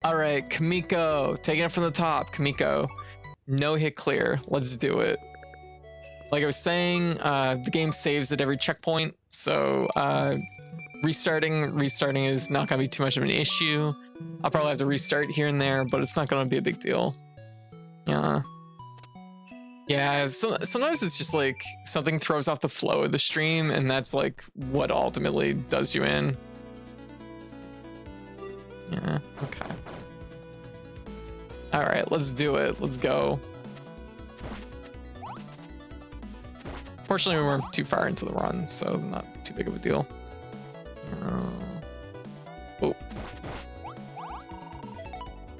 All right, Kamiko, taking it from the top. Kamiko, no hit clear. Let's do it. Like I was saying, the game saves at every checkpoint, so restarting is not gonna be too much of an issue. I'll probably have to restart here and there, but it's not gonna be a big deal. Yeah, sometimes it's just like something throws off the flow of the stream, and that's like what ultimately does you in. Yeah, okay. All right, let's do it. Let's go. Fortunately, we weren't too far into the run, so not too big of a deal. Oh.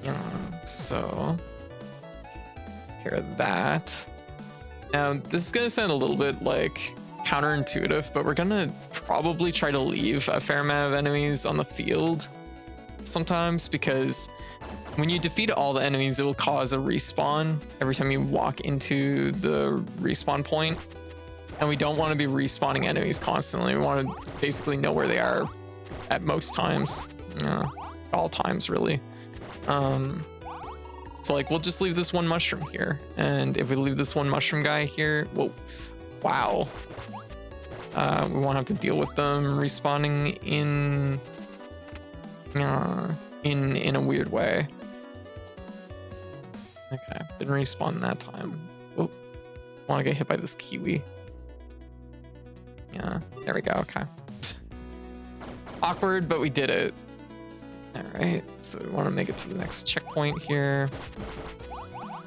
Yeah, so care of that. Now, this is gonna sound a little bit like counterintuitive, but we're gonna probably try to leave a fair amount of enemies on the field sometimes, because when you defeat all the enemies, it will cause a respawn every time you walk into the respawn point. And we don't want to be respawning enemies constantly. We want to basically know where they are at most times. All times, really. So like, we'll just leave this one mushroom here. And if we leave this one mushroom guy here, whoa, wow. We won't have to deal with them respawning in a weird way. Okay, didn't respawn that time. Oh, want to get hit by this kiwi. Yeah, there we go. Okay. Awkward, but we did it. All right, so we want to make it to the next checkpoint here.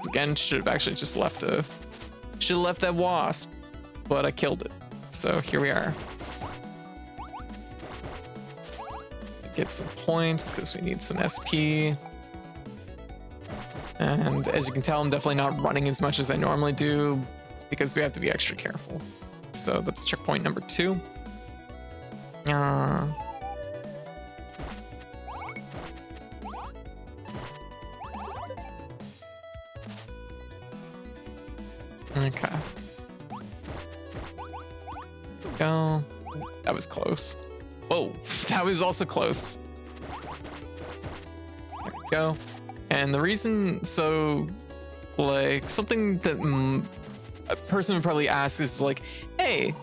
Again, should have actually just left that wasp, but I killed it. So here we are. Get some points because we need some SP. And as you can tell, I'm definitely not running as much as I normally do because we have to be extra careful. So that's checkpoint number 2. Okay. Go. That was close. Whoa, that was also close. There we go. And the reason, so like something that a person would probably ask is like, hey,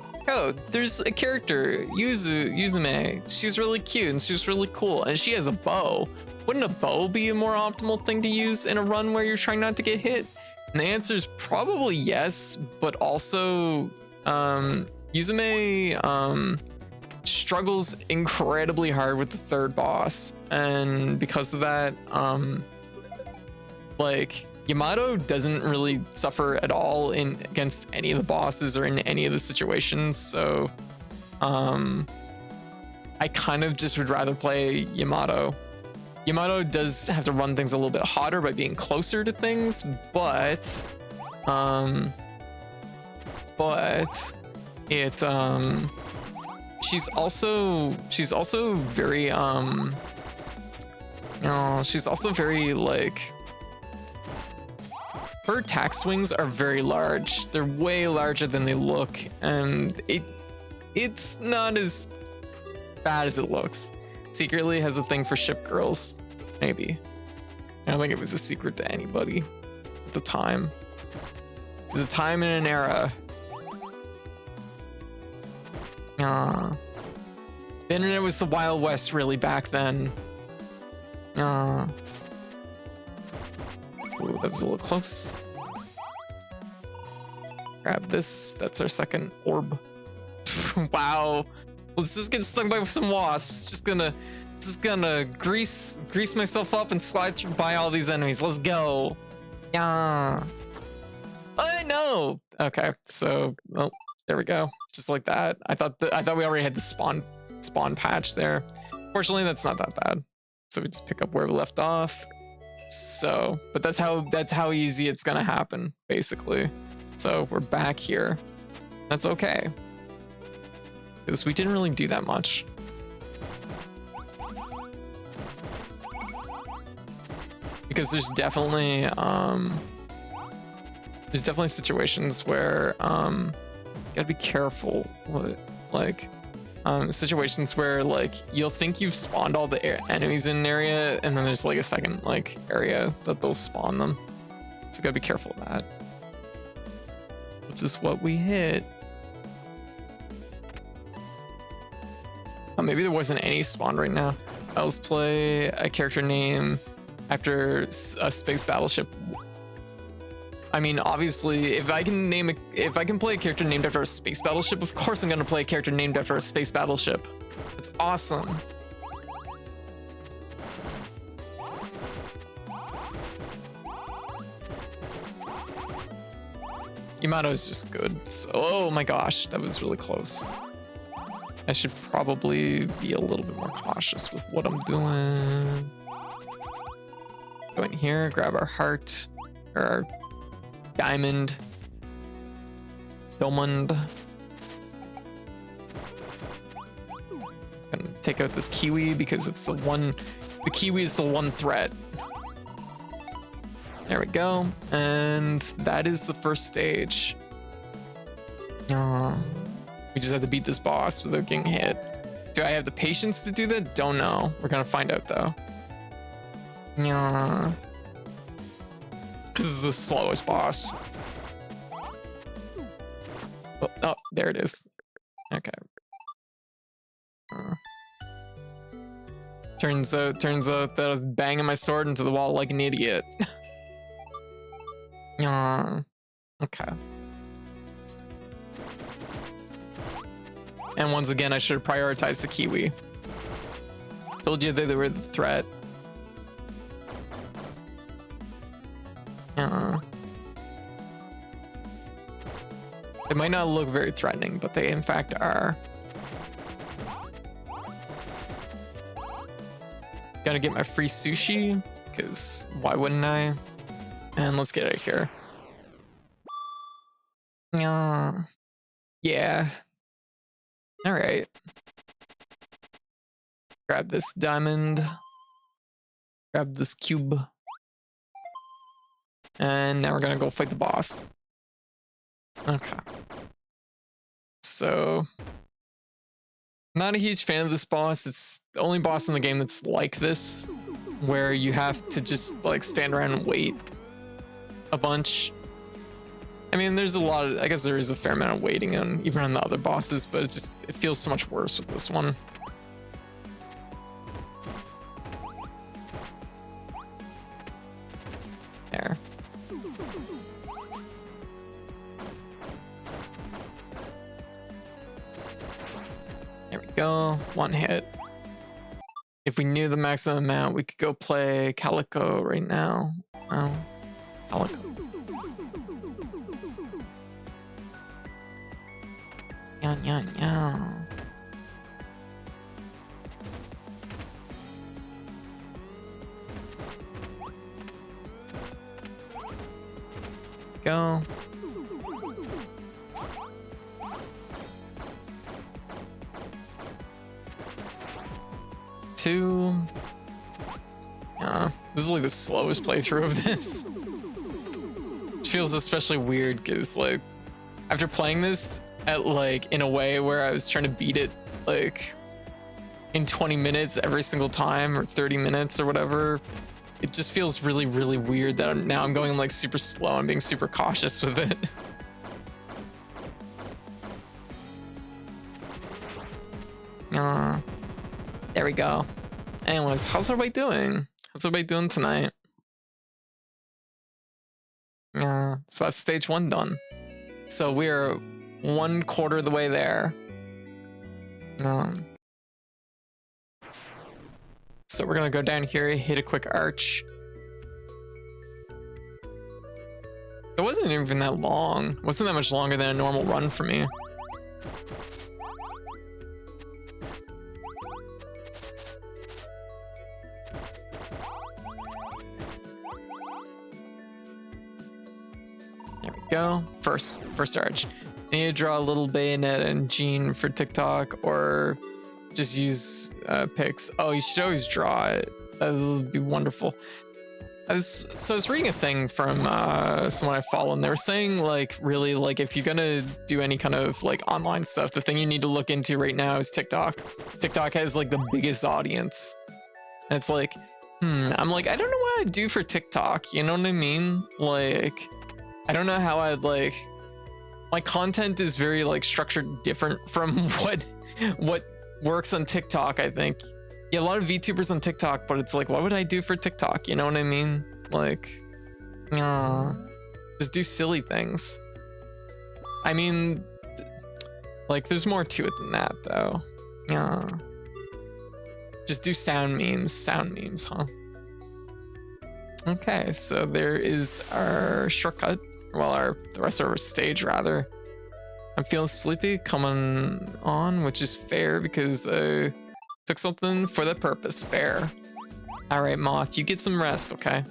there's a character, Yuzume. She's really cute and she's really cool and she has a bow. Wouldn't a bow be a more optimal thing to use in a run where you're trying not to get hit? And the answer is probably yes, but also Yuzume struggles incredibly hard with the third boss, and because of that, like Yamato doesn't really suffer at all against any of the bosses or in any of the situations. So I kind of just would rather play Yamato. Yamato does have to run things a little bit hotter by being closer to things, but it she's also very like, her attack swings are very large. They're way larger than they look, and it's not as bad as it looks. Secretly has a thing for ship girls, maybe. I don't think it was a secret to anybody at the time. There's a time and an era. The internet was the Wild West really back then. Ooh, that was a little close. Grab this. That's our second orb. Wow. Let's just get stung by some wasps. Just gonna grease myself up and slide through by all these enemies. Let's go. Yeah. I know. Okay, so there we go. Just like that. I thought we already had the spawn patch there. Fortunately, that's not that bad. So we just pick up where we left off. So, but that's how easy it's gonna happen, basically. So we're back here. That's okay, because we didn't really do that much. Because there's definitely situations where gotta be careful. Like situations where like you'll think you've spawned all the enemies in an area, and then there's like a second like area that they'll spawn them. So gotta be careful of that. Which is what we hit. Oh, maybe there wasn't any spawn right now. Let's play a character name after a space battleship. I mean, obviously, if I can play a character named after a space battleship, of course I'm gonna play a character named after a space battleship. It's awesome. Yamato is just good. So, oh my gosh, that was really close. I should probably be a little bit more cautious with what I'm doing. Go in here, grab our heart, or our diamond. Gonna take out this kiwi because it's the kiwi is the one threat. There we go. And that is the first stage. We just have to beat this boss without getting hit. Do I have the patience to do that? Don't know. We're gonna find out though. Yeah. This is the slowest boss. Oh, there it is. Okay. Turns out that I was banging my sword into the wall like an idiot. Okay. And once again, I should have prioritized the kiwi. Told you that they were the threat. They might not look very threatening, but they in fact are. Gotta get my free sushi, because why wouldn't I? And let's get out of here. Yeah. All right. Grab this diamond. Grab this cube. And now we're gonna go fight the boss. Okay. So, not a huge fan of this boss. It's the only boss in the game that's like this, where you have to just like stand around and wait a bunch. I mean, there's a lot of, I guess there is a fair amount of waiting on even on the other bosses, but it feels so much worse with this one. There. There we go. One hit. If we knew the maximum amount, we could go play Kamiko right now. Oh, Kamiko. Yeah. Go. Two. This is like the slowest playthrough of this. It feels especially weird because like after playing this at like in a way where I was trying to beat it like in 20 minutes every single time or 30 minutes or whatever, it just feels really, really weird that now I'm going like super slow. I'm being super cautious with it. There we go. Anyways, how's everybody doing? How's everybody doing tonight? So that's stage 1 done. So we're 1/4 of the way there. So we're gonna go down here, hit a quick arch. It wasn't even that long. It wasn't that much longer than a normal run for me. There we go. First arch. I need to draw a little bayonet and Gene for TikTok, or just use pics. Oh, you should always draw it. That would be wonderful. I was reading a thing from someone I follow, and they were saying like really like if you're gonna do any kind of like online stuff, the thing you need to look into right now is TikTok. TikTok has like the biggest audience, and it's like, I'm like, I don't know what I'd do for TikTok. You know what I mean? Like, I don't know how I'd like. My content is very like structured different from what works on TikTok, I think. Yeah, a lot of VTubers on TikTok, but it's like, what would I do for TikTok? You know what I mean? Like, just do silly things. I mean, like, there's more to it than that, though. Yeah. Just do sound memes, huh? Okay, so there is our shortcut. Well, the rest of our stage, rather. I'm feeling sleepy coming on, which is fair because took something for the purpose. Fair. All right, Moth, you get some rest, okay?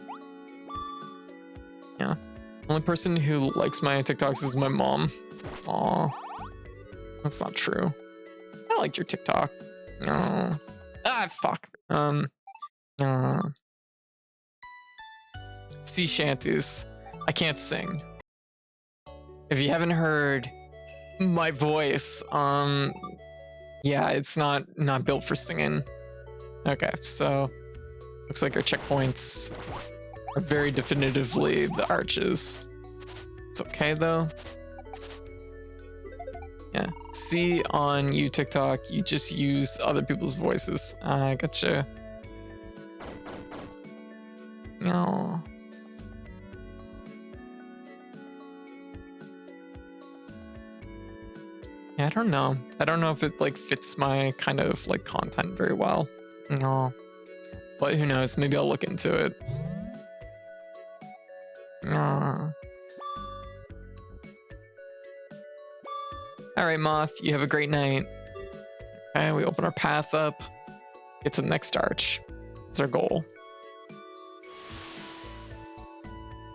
Yeah. The only person who likes my TikToks is my mom. Aw. That's not true. I liked your TikTok. No. Ah, fuck. Sea shanties. I can't sing. If you haven't heard my voice, yeah, it's not built for singing. Okay, so looks like our checkpoints are very definitively the arches. It's okay though. Yeah, see on you TikTok, you just use other people's voices. I gotcha. No. Yeah, I don't know. I don't know if it like fits my kind of like content very well. No. But who knows? Maybe I'll look into it. Alright, Moth, you have a great night. Okay, we open our path up. Get to the next arch. That's our goal.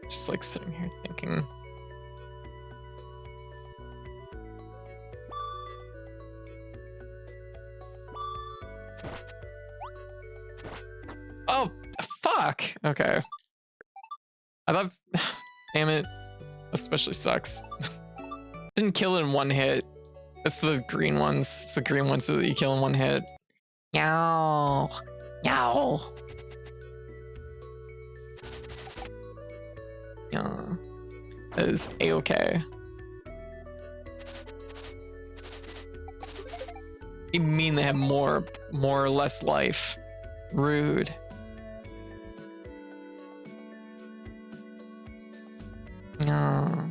Just like sitting here thinking. Oh, fuck. Okay. I thought, damn it. Especially sucks. Didn't kill it in one hit. It's the green ones. It's the green ones that you kill in one hit. Yow. Yow. Yeah. That is a-okay. You mean they have more or less life? Rude. No.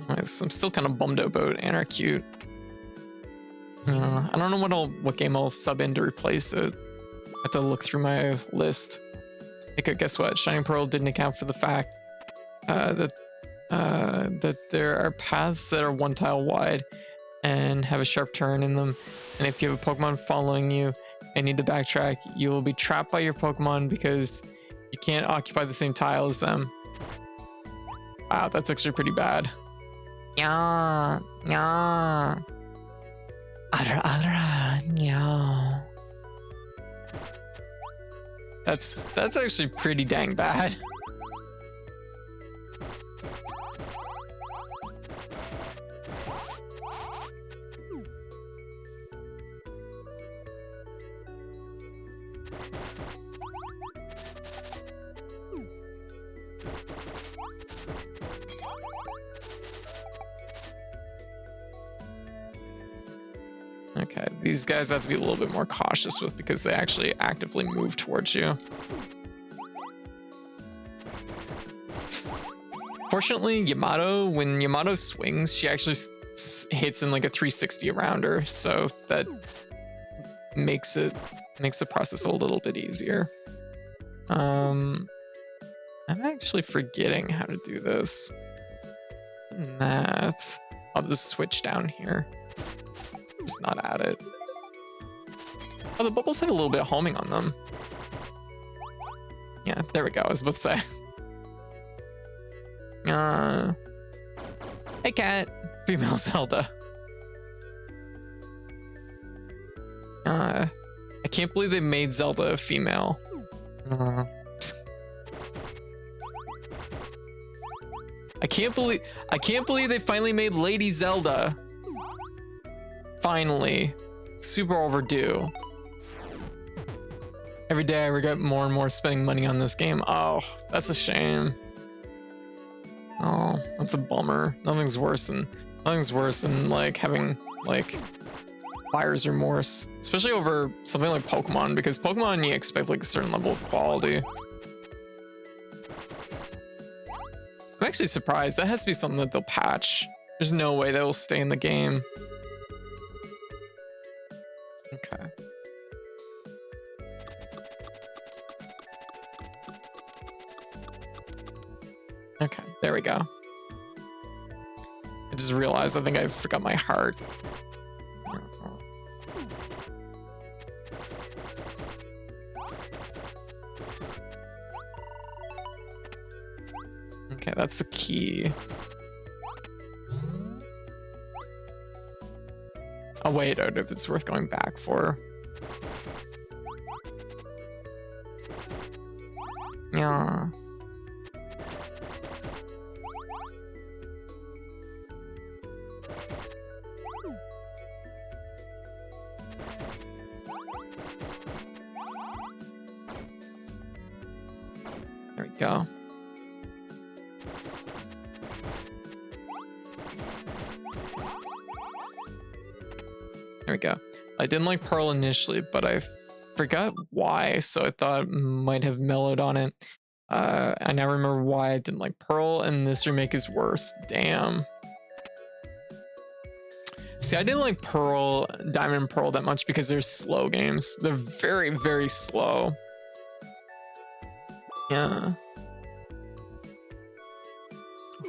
I'm still kind of bummed out about Anarcute. I don't know what game I'll sub in to replace it. I have to look through my list. Okay, guess what? Shining Pearl didn't account for the fact that there are paths that are one tile wide and have a sharp turn in them. And if you have a Pokemon following you and need to backtrack, you will be trapped by your Pokemon because you can't occupy the same tile as them. Wow, that's actually pretty bad. Yeah. Yeah. That's actually pretty dang bad. Okay, these guys have to be a little bit more cautious with because they actually actively move towards you. Fortunately, Yamato, when Yamato swings, she actually hits in like a 360 around her, so that makes the process a little bit easier. I'm actually forgetting how to do this. I'll just switch down here. Just not at it. Oh, the bubbles have a little bit of homing on them. Yeah, there we go. I was about to say. Hey, cat. Female Zelda. I can't believe they made Zelda a female. I can't believe they finally made Lady Zelda. Finally. Super overdue. Every day I regret more and more spending money on this game. Oh, that's a shame. Oh, that's a bummer. Nothing's worse than like having like buyer's remorse, especially over something like Pokemon, because Pokemon you expect like a certain level of quality. I'm actually surprised. That has to be something that they'll patch. There's no way that will stay in the game. Okay. Okay, there we go. I just realized I think I forgot my heart. Okay, that's the key. I'll wait out if it's worth going back for. Yeah. There we go. There we go. I didn't like Pearl initially, but I forgot why, so I thought it might have mellowed on it. I now remember why I didn't like Pearl, and this remake is worse. Damn. See, I didn't like Pearl, Diamond and Pearl that much because they're slow games. They're very, very slow. Yeah.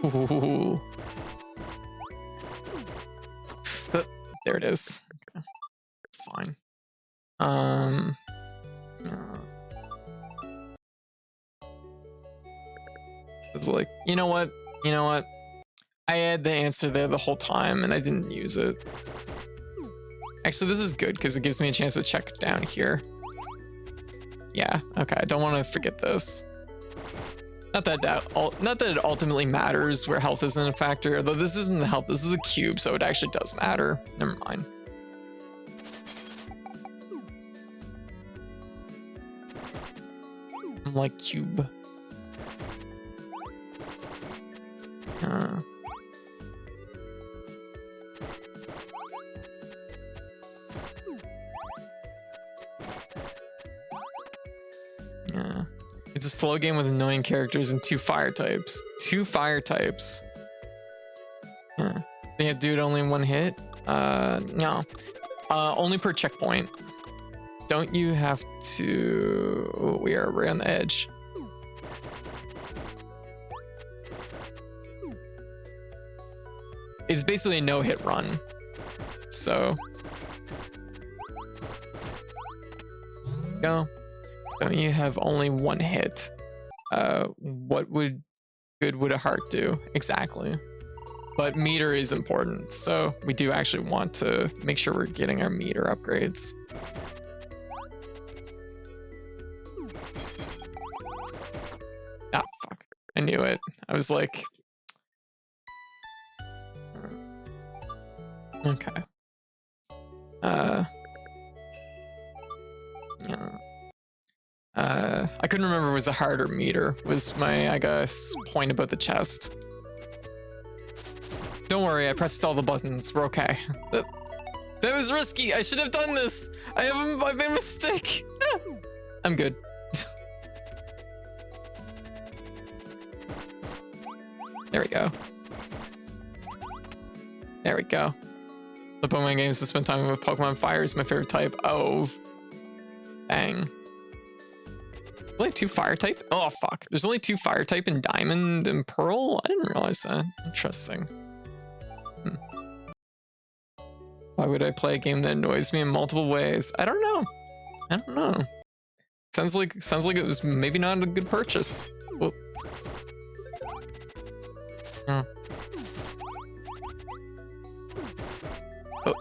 Ooh. There it is. Okay. It's fine. Yeah. It's like, you know what? You know what? I had the answer there the whole time and I didn't use it. Actually, this is good because it gives me a chance to check down here. Yeah, okay, I don't want to forget this. Not that it ultimately matters where health isn't a factor, although this isn't the health, this is the cube, so it actually does matter. Never mind. I'm like cube. Yeah. It's a slow game with annoying characters and 2 fire types. 2 fire types. Yeah. They have to do it only in 1 hit? No. Only per checkpoint. Don't you have to... Oh, we are right on the edge. It's basically a no-hit run. So... Go. Don't you have only 1 hit? What good would a heart do? Exactly. But meter is important, so we do actually want to make sure we're getting our meter upgrades. Ah, fuck. I knew it. I was like... Okay. I couldn't remember if it was a heart or meter, was my, I guess, point about the chest. Don't worry, I pressed all the buttons. We're okay. That was risky. I should have done this. I made a mistake. I'm good. There we go. There we go. The Pokemon games to spend time with Pokemon Fire is my favorite type. Oh. Dang. Only 2 fire type? Oh, fuck. There's only 2 fire type in Diamond and Pearl? I didn't realize that. Interesting. Why would I play a game that annoys me in multiple ways? I don't know. I don't know. Sounds like it was maybe not a good purchase. Whoop. Oh. Oh.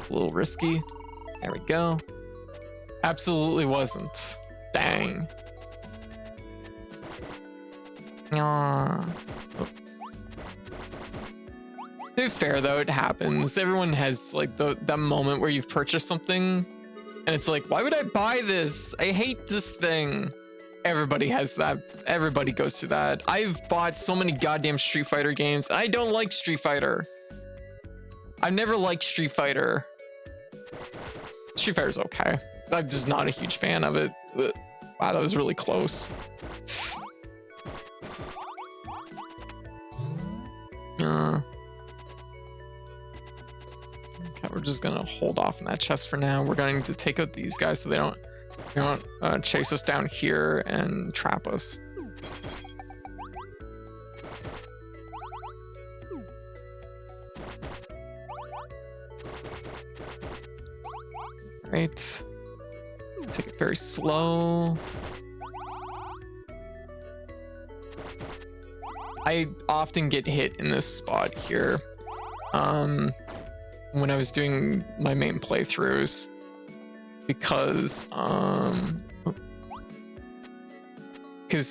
A little risky. There we go. Absolutely wasn't. Dang. Aww. To be fair though, it happens. Everyone has like that moment where you've purchased something and it's like, why would I buy this? I hate this thing. Everybody has that. Everybody goes through that. I've bought so many goddamn Street Fighter games. I don't like Street Fighter. I've never liked Street Fighter. Street Fighter's okay. I'm just not a huge fan of it. Ugh. Wow, that was really close. Okay, we're just gonna hold off on that chest for now. We're going to take out these guys so they don't chase us down here and trap us. Right. Take it very slow. I often get hit in this spot here when I was doing my main playthroughs because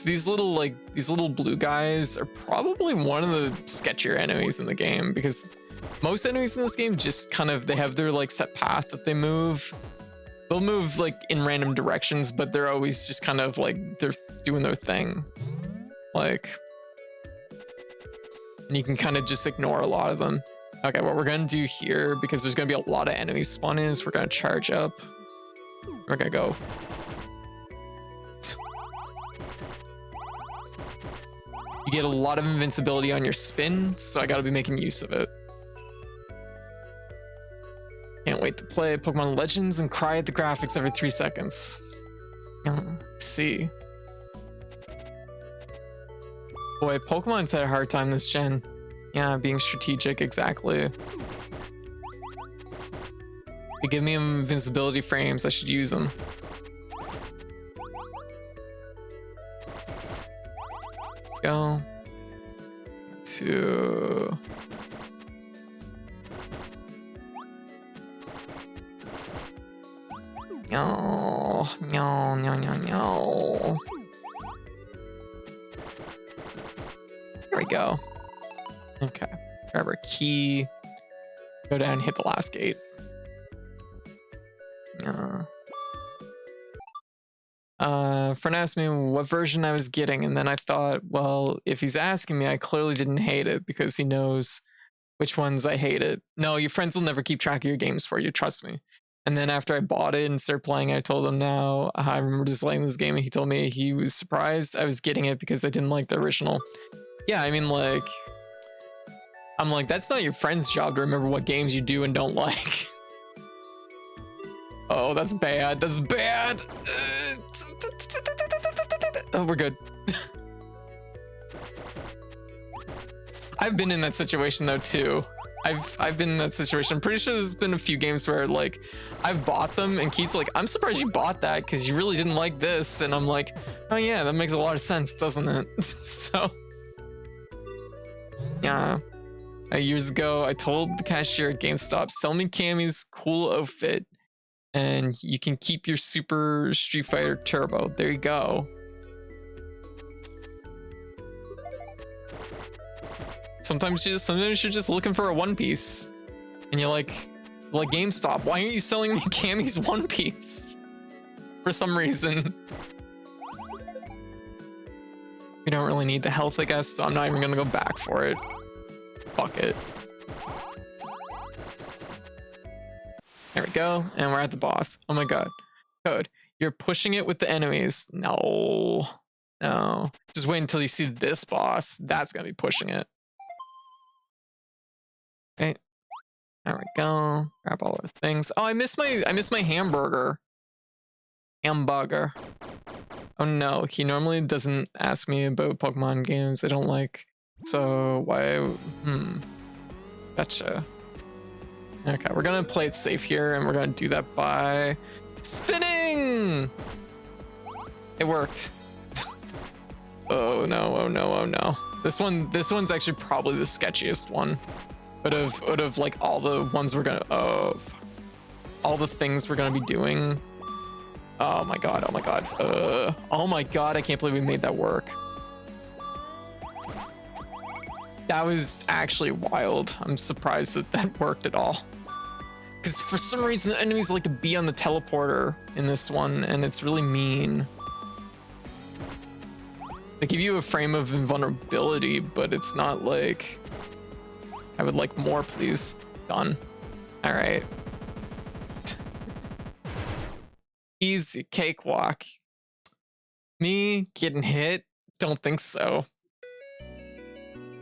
these little blue guys are probably one of the sketchier enemies in the game, because most enemies in this game just kind of, they have their like set path that they move. They'll move like in random directions, but they're always just kind of like they're doing their thing. Like, and you can kind of just ignore a lot of them. Okay, what we're gonna do here, because there's gonna be a lot of enemies spawning, is we're gonna charge up. We're gonna go. You get a lot of invincibility on your spin, so I gotta be making use of it. Can't wait to play Pokemon Legends and cry at the graphics every 3 seconds. See. Boy, Pokemon's had a hard time this gen. Yeah, being strategic, exactly. They give me invincibility frames, I should use them. Go. To... No. There we go. Okay. Grab our key. Go down and hit the last gate. Friend asked me what version I was getting, and then I thought, well, if he's asking me, I clearly didn't hate it because he knows which ones I hated. No, your friends will never keep track of your games for you, trust me. And then after I bought it and started playing, I told him now I remember just playing this game, and he told me he was surprised I was getting it because I didn't like the original. Yeah, I mean, like, I'm like, that's not your friend's job to remember what games you do and don't like. Oh, that's bad. That's bad. Oh, we're good. I've been in that situation though too. I've been in that situation. I'm pretty sure there's been a few games where like I've bought them and Keith's like, I'm surprised you bought that because you really didn't like this, and I'm like, oh yeah, that makes a lot of sense, doesn't it? So yeah. Years ago, I told the cashier at GameStop, sell me Cammy's cool outfit and you can keep your Super Street Fighter Turbo. There you go. Sometimes you're just looking for a One Piece, and you're like GameStop, why aren't you selling me Cammy's One Piece? For some reason. We don't really need the health, I guess, so I'm not even gonna go back for it. Fuck it. There we go, and we're at the boss. Oh my god. Code, you're pushing it with the enemies. No. Just wait until you see this boss. That's gonna be pushing it. Okay. There we go. Grab all our things. Oh, I miss my hamburger. Hamburger. Oh no, he normally doesn't ask me about Pokemon games I don't like. So why? Gotcha. Okay, we're gonna play it safe here, and we're gonna do that by spinning. It worked. Oh no! Oh no! Oh no! This one's actually probably the sketchiest one. Out of like all the ones we're gonna, all the things we're gonna be doing. Oh my god! Oh my god! Oh my god! I can't believe we made that work. That was actually wild. I'm surprised that that worked at all. Because for some reason, the enemies like to be on the teleporter in this one, and it's really mean. They give you a frame of invulnerability, but it's not like... I would like more, please. Done. All right. Easy cakewalk. Me getting hit? Don't think so.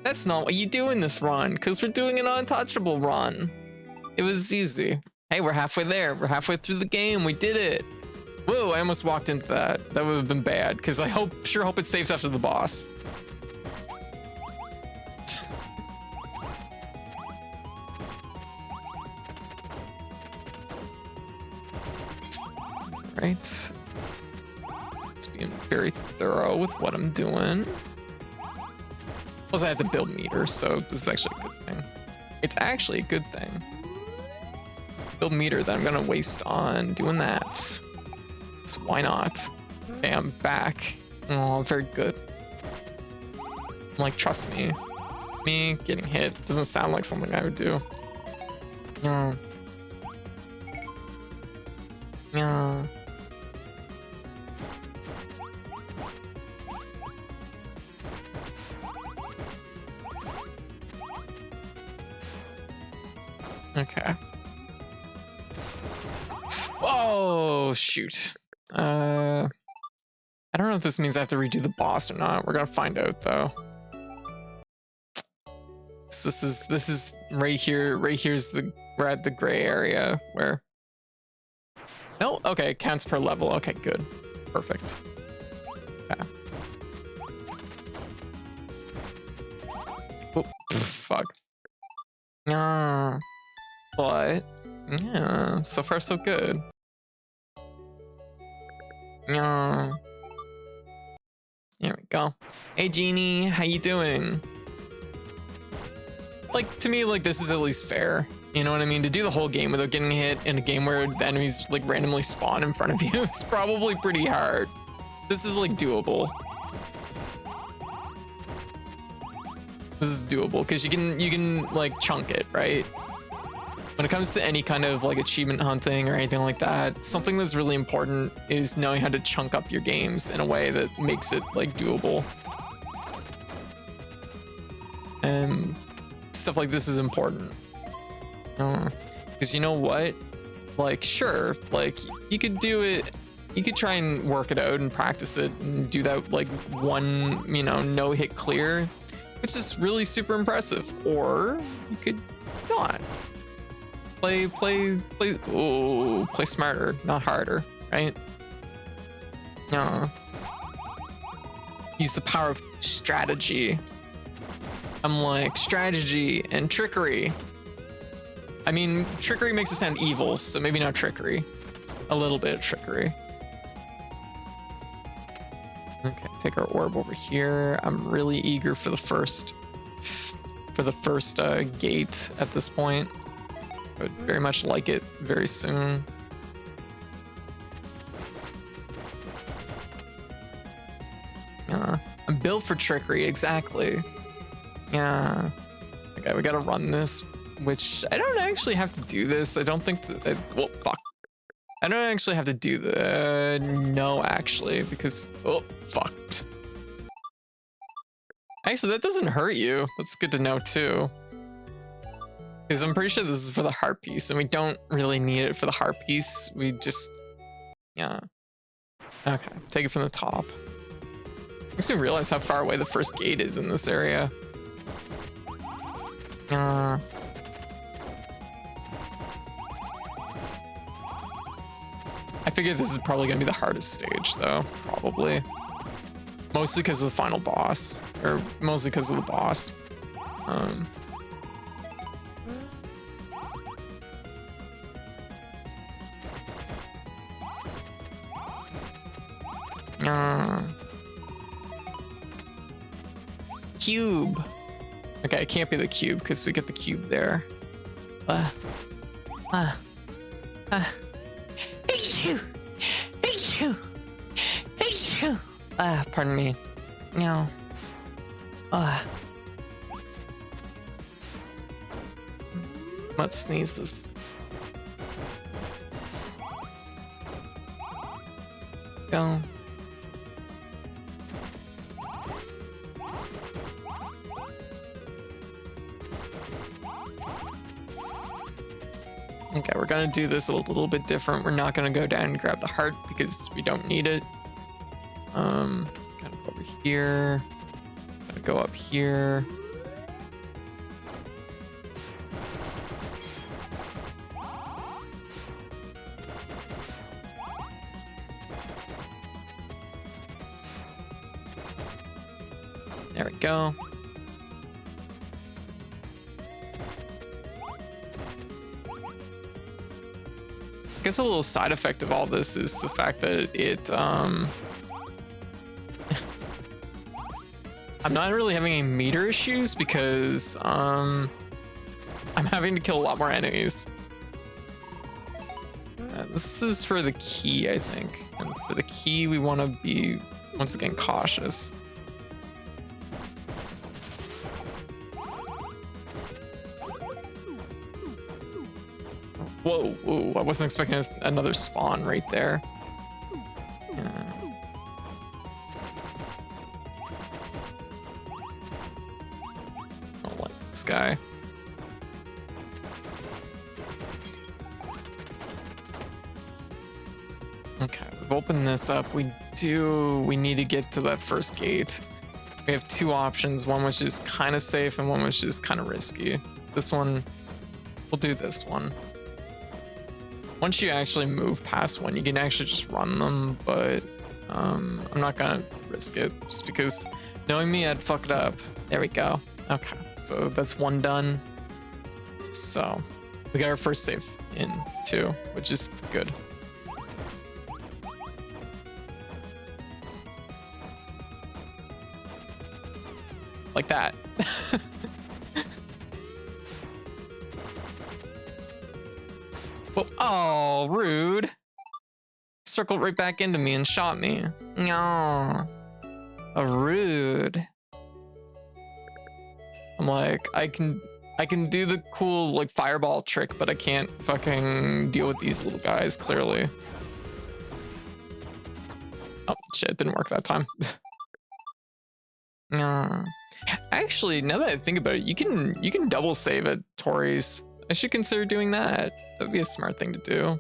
That's not what you do in this run, because we're doing an untouchable run. It was easy. Hey, we're halfway there. We're halfway through the game. We did it. Whoa, I almost walked into that. That would have been bad, because I sure hope it saves after the boss. Right. Just being very thorough with what I'm doing. Plus, I have to build meters, so this is actually a good thing. It's actually a good thing. Build meter that I'm gonna waste on doing that. So why not? Okay, I'm back. Oh, very good. Like, trust me. Me getting hit doesn't sound like something I would do. Yeah. Yeah. Okay. Oh, shoot. I don't know if this means I have to redo the boss or not. We're gonna find out though. So this is right here. Right here's we're at the gray area where. No, okay, it counts per level. Okay, good, perfect. Okay. Oh, fuck. But yeah, so far so good. There we go. Hey Genie, how you doing? Like, to me, like, this is at least fair. You know what I mean? To do the whole game without getting hit in a game where the enemies like randomly spawn in front of you is probably pretty hard. This is like doable. This is doable because you can like chunk it, right? When it comes to any kind of like achievement hunting or anything like that, something that's really important is knowing how to chunk up your games in a way that makes it like doable. And stuff like this is important. Because you know what? Like, sure, like you could do it, you could try and work it out and practice it and do that like one, you know, no hit clear, which is really super impressive. Or you could not. Play smarter, not harder, right? No. Use the power of strategy. I'm like, strategy and trickery. I mean, trickery makes it sound evil, so maybe not trickery. A little bit of trickery. Okay, take our orb over here. I'm really eager for the first gate at this point. I would very much like it very soon. Yeah, I'm built for trickery, exactly. Yeah. Okay, we gotta run this, which I don't actually have to do this. I don't think that, well, fuck. I don't actually have to do the, no, actually, because, oh, fucked. Actually, that doesn't hurt you. That's good to know, too. Because I'm pretty sure this is for the heart piece, and we don't really need it for the heart piece. We just, yeah. Okay, take it from the top. Makes me realize how far away the first gate is in this area. I figure this is probably gonna be the hardest stage, though, probably. Mostly because of the final boss, or mostly because of the boss. Cube. Okay, it can't be the cube because we get the cube there. Pardon me. No. Let's sneeze this. Go. Okay, we're gonna do this a little bit different. We're not gonna go down and grab the heart because we don't need it. Gonna go over here. Gonna go up here. There we go. I guess a little side effect of all this is the fact that it, I'm not really having any meter issues because, I'm having to kill a lot more enemies. This is for the key, I think. And for the key, we want to be, once again, cautious. Whoa, whoa, I wasn't expecting another spawn right there. Yeah. I don't like this guy. Okay, we've opened this up. We need to get to that first gate. We have two options, one which is kind of safe and one which is kind of risky. This one, we'll do this one. Once you actually move past one, you can actually just run them, but I'm not gonna risk it just because knowing me, I'd fuck it up. There we go. Okay, so that's one done. So we got our first save in too, which is good. Like that. Oh, rude. Circled right back into me and shot me. No. Rude. I'm like, I can do the cool like fireball trick, but I can't fucking deal with these little guys, clearly. Oh shit, it didn't work that time. Actually, now that I think about it, you can double save at Tori's. I should consider doing that. That'd be a smart thing to do.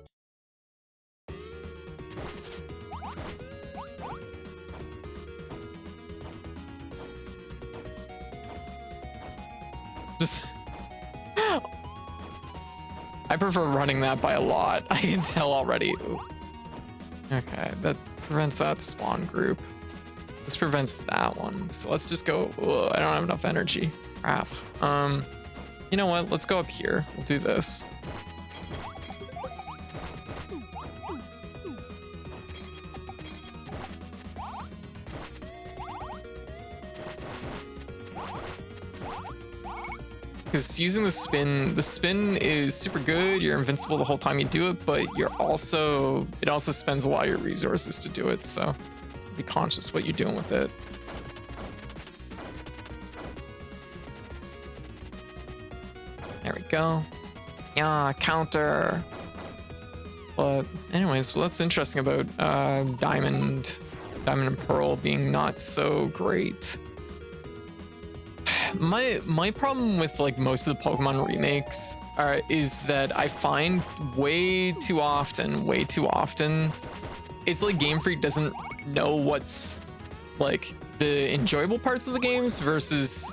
Just I prefer running that by a lot. I can tell already. Ooh. Okay, that prevents that spawn group. This prevents that one. So let's just go. Ugh, I don't have enough energy. Crap. You know what? Let's go up here. We'll do this. Because using the spin is super good. You're invincible the whole time you do it, but it also spends a lot of your resources to do it. So be conscious what you're doing with it. There we go. Yeah, counter. But anyways, well, that's interesting about Diamond and Pearl being not so great. My problem with like most of the Pokemon remakes is that I find way too often, it's like Game Freak doesn't know what's like the enjoyable parts of the games versus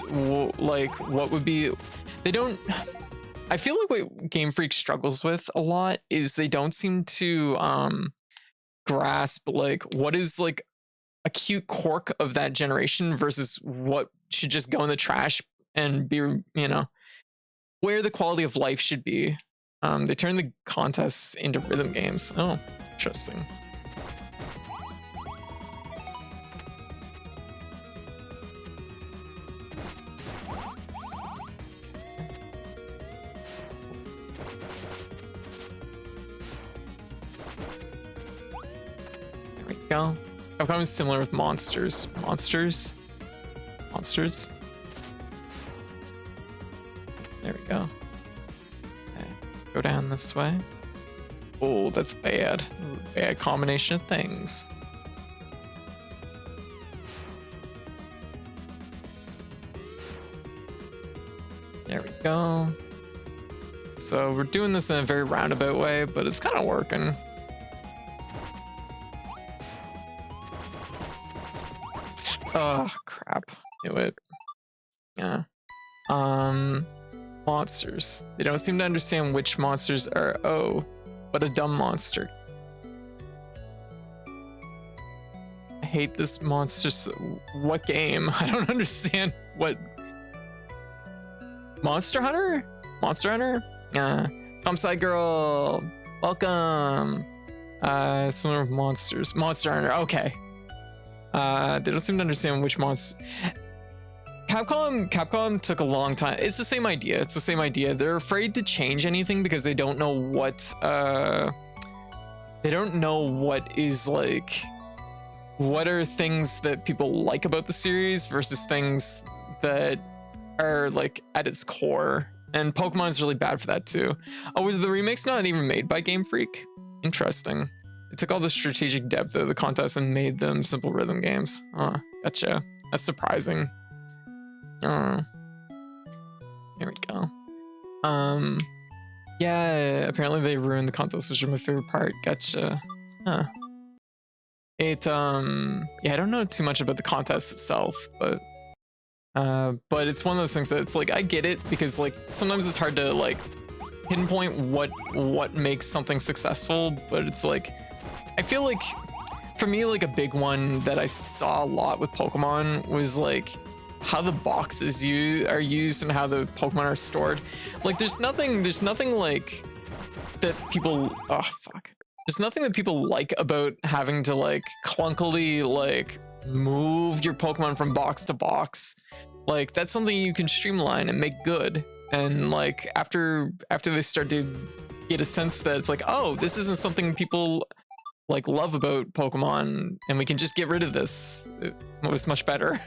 like what would be. They don't. I feel like what Game Freak struggles with a lot is they don't seem to grasp like what is like a cute quirk of that generation versus what should just go in the trash and be, you know, where the quality of life should be. They turn the contests into rhythm games. Oh, interesting. Go. Capcom is similar with monsters. Monsters. There we go. Go down this way. Oh, that's bad. Bad combination of things. There we go. So we're doing this in a very roundabout way, but it's kind of working. Oh, crap. Knew it. Yeah. Monsters. They don't seem to understand which monsters are. Oh, what a dumb monster. I hate this monster. What game? I don't understand what. Monster Hunter? Monster Hunter? Come side girl. Welcome. Similar monsters. Monster Hunter. Okay. They don't seem to understand which monsters. Capcom took a long time. It's the same idea. It's the same idea. They're afraid to change anything because they don't know what is like, what are things that people like about the series versus things that are like at its core. And Pokemon's really bad for that too. Oh, was the remakes not even made by Game Freak? Interesting. It took all the strategic depth of the contest and made them simple rhythm games. Oh, gotcha. That's surprising. Here we go. Yeah, apparently they ruined the contest, which is my favorite part. Gotcha. Huh. It yeah, I don't know too much about the contest itself, but it's one of those things that it's like I get it, because like sometimes it's hard to like pinpoint what makes something successful, but it's like I feel like for me, like a big one that I saw a lot with Pokemon was like how the boxes are used and how the Pokemon are stored. Like there's nothing like that people, oh fuck. There's nothing that people like about having to like clunkily like move your Pokemon from box to box. Like that's something you can streamline and make good. And like after they start to get a sense that it's like, oh, this isn't something people like love about Pokemon and we can just get rid of this, it was much better.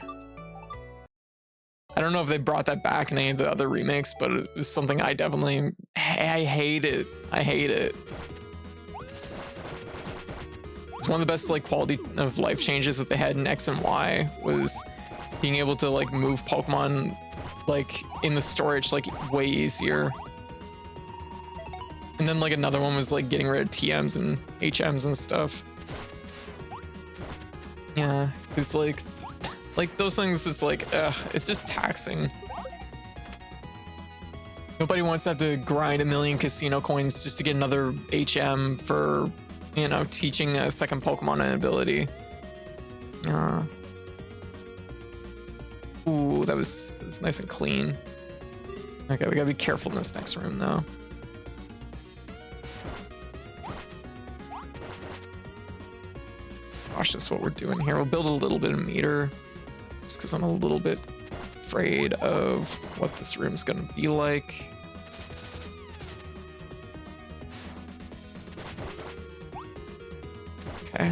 I don't know if they brought that back in any of the other remakes, but it was something I definitely, I hate it. I hate it. It's one of the best like quality of life changes that they had in X and Y was being able to like move Pokemon like in the storage like way easier. And then like another one was like getting rid of TMs and HMs and stuff. Yeah, it's like those things, it's like, it's just taxing. Nobody wants to have to grind 1 million casino coins just to get another HM for, you know, teaching a second Pokemon an ability. Ooh, that was nice and clean. Okay, we gotta be careful in this next room though. Cautious what we're doing here. We'll build a little bit of meter. Just because I'm a little bit afraid of what this room's gonna be like. Okay.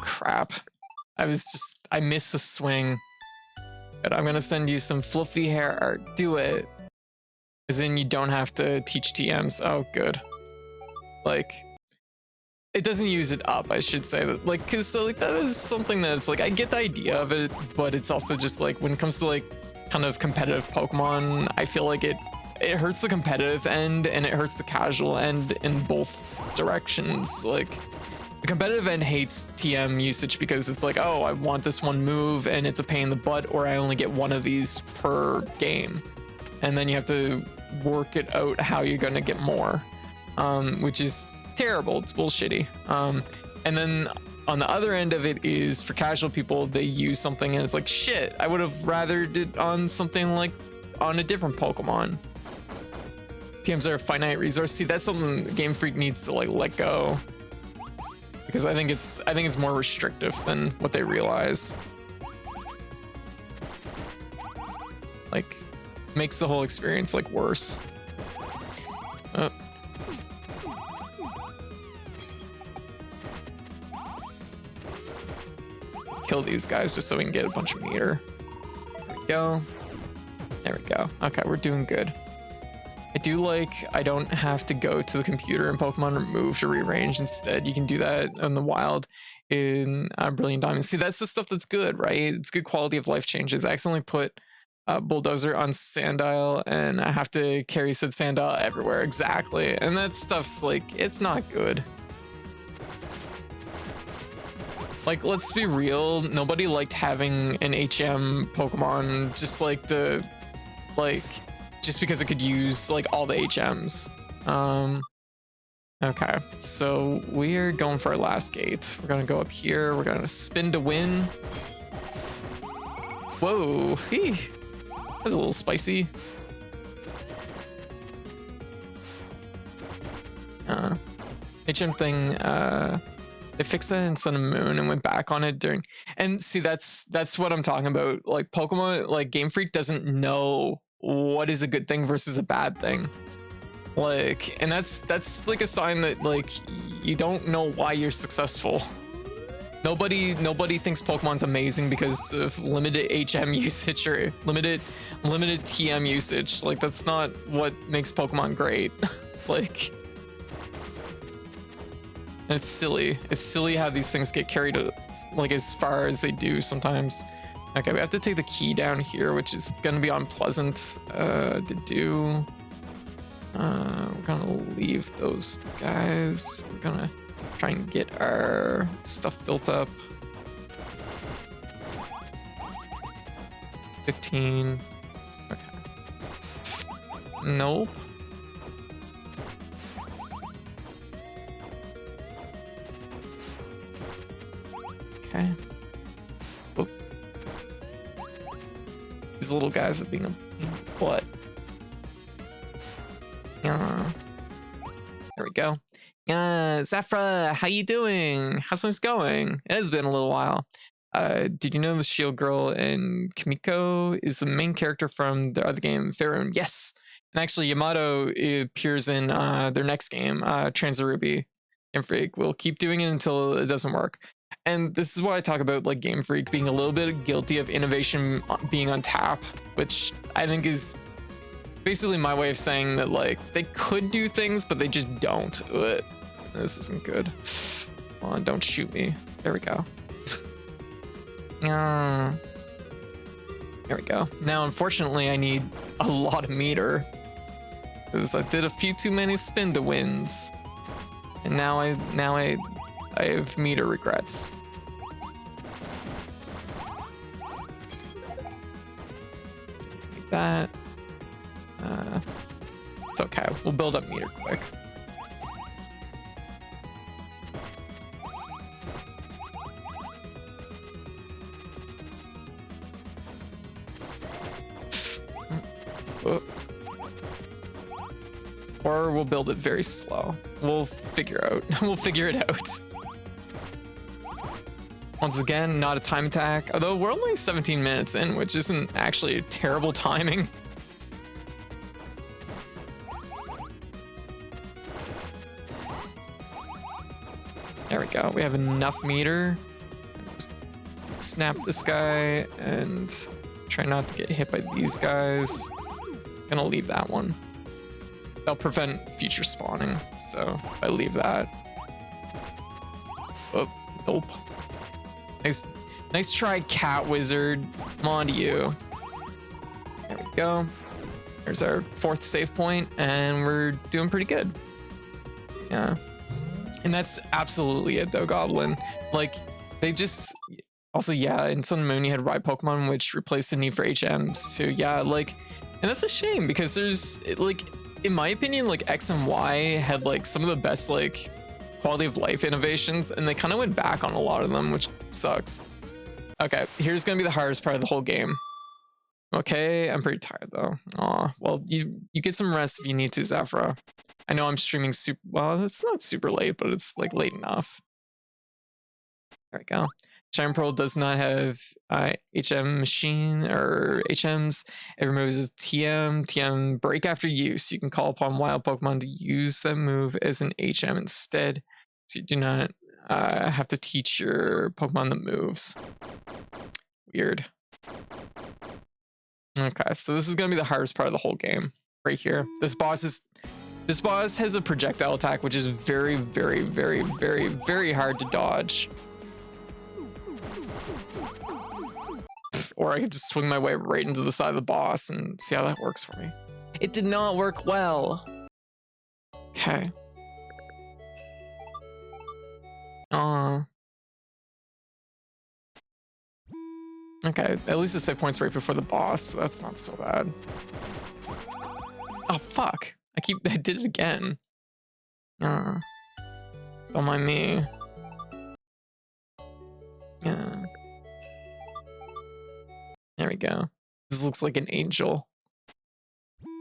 Crap. I missed the swing. But I'm gonna send you some fluffy hair art. Do it. As in you don't have to teach TMs. Oh, good. Like, it doesn't use it up, I should say. But like, cause so, like that is something that it's like I get the idea of it, but it's also just like when it comes to like kind of competitive Pokemon, I feel like it hurts the competitive end and it hurts the casual end in both directions. Like the competitive end hates TM usage because it's like, oh, I want this one move and it's a pain in the butt, or I only get one of these per game. And then you have to work it out how you're gonna get more, which is terrible. It's bullshitty. And then on the other end of it is for casual people, they use something and it's like, shit, I would have rather did on something like on a different Pokemon. TMs are a finite resource. See, that's something Game Freak needs to like let go, because I think it's more restrictive than what they realize. Like, makes the whole experience like worse. kill these guys just so we can get a bunch of meter. There we go. There we go. Okay, we're doing good. I do like I don't have to go to the computer and Pokemon remove to rearrange. Instead, you can do that in the wild in Brilliant Diamond. See, that's the stuff that's good, right? It's good quality of life changes. I accidentally put Bulldozer on Sandile, and I have to carry said Sandile everywhere. Exactly. And that stuff's like, it's not good. Like, let's be real, nobody liked having an HM Pokemon just like to, like, just because it could use like all the HMs. Okay, so we're going for our last gate. We're gonna go up here, we're gonna spin to win. Whoa, that's a little spicy. HM thing, they fixed that in Sun and Moon and went back on it during, and see, that's what I'm talking about. Like Pokemon, like Game Freak doesn't know what is a good thing versus a bad thing. Like, and that's like a sign that like you don't know why you're successful. Nobody thinks Pokemon's amazing because of limited HM usage or limited TM usage. Like, that's not what makes Pokemon great. Like, and it's silly. It's silly how these things get carried like as far as they do sometimes. Okay, we have to take the key down here, which is gonna be unpleasant to do. We're gonna leave those guys. We're gonna try and get our stuff built up. 15. Okay. Nope. Okay. Oh. These little guys are being a what? There we go. Zafra, how you doing? How's things going? It has been a little while. Did you know the Shield Girl and Kamiko is the main character from the other game, Faerun? Yes. And actually, Yamato appears in their next game, Transruby. Game Freak will keep doing it until it doesn't work. And this is why I talk about like Game Freak being a little bit guilty of innovation being on tap, which I think is basically my way of saying that like they could do things, but they just don't. Ugh. This isn't good. Come on, don't shoot me. There we go. There we go. Now, unfortunately, I need a lot of meter because I did a few too many spin to wins, and now I have meter regrets. Like that. It's okay. We'll build up meter quick. Or we'll build it very slow. We'll figure it out. Once again, not a time attack. Although we're only 17 minutes in, which isn't actually terrible timing. There we go. We have enough meter. Just snap this guy and try not to get hit by these guys. Gonna leave that one. They'll prevent future spawning, so I leave that. Oh, nope. Nice try, Cat Wizard. Come on to you. There we go. There's our 4th save point, and we're doing pretty good. Yeah. And that's absolutely it, though, Goblin. Like, they just... Also, yeah, in Sun and Moon, you had Ride Pokemon, which replaced the need for HMs, too. Yeah, like... And that's a shame, because there's, like... In my opinion, like, X and Y had, like, some of the best, like, quality of life innovations, and they kind of went back on a lot of them, which sucks. Okay, here's gonna be the hardest part of the whole game. Okay, I'm pretty tired, though. Aw, well, you get some rest if you need to, Zafra. I know I'm streaming super... Well, it's not super late, but it's, like, late enough. There we go. Shining Pearl does not have HM machine or HMs. It removes TM break after use. You can call upon wild Pokemon to use that move as an HM instead. So you do not have to teach your Pokemon the moves. Weird. Okay, so this is gonna be the hardest part of the whole game, right here. This boss has a projectile attack, which is very, very, very, very, very hard to dodge. Or I could just swing my way right into the side of the boss and see how that works for me. It did not work well. Okay. Okay, at least the save point's right before the boss, so that's not so bad. Oh, fuck. I did it again. Don't mind me. Yeah. There we go. This looks like an angel.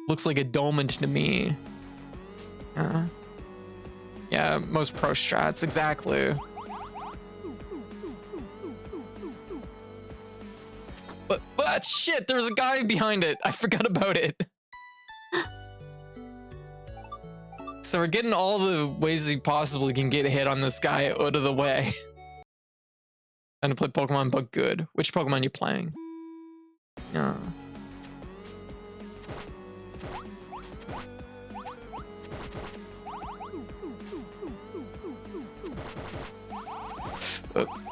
Looks like a dolmen to me. Yeah, most pro strats, exactly. But shit, there's a guy behind it. I forgot about it. So we're getting all the ways he possibly can get hit on this guy out of the way. Trying to play Pokemon, but good. Which Pokemon you playing?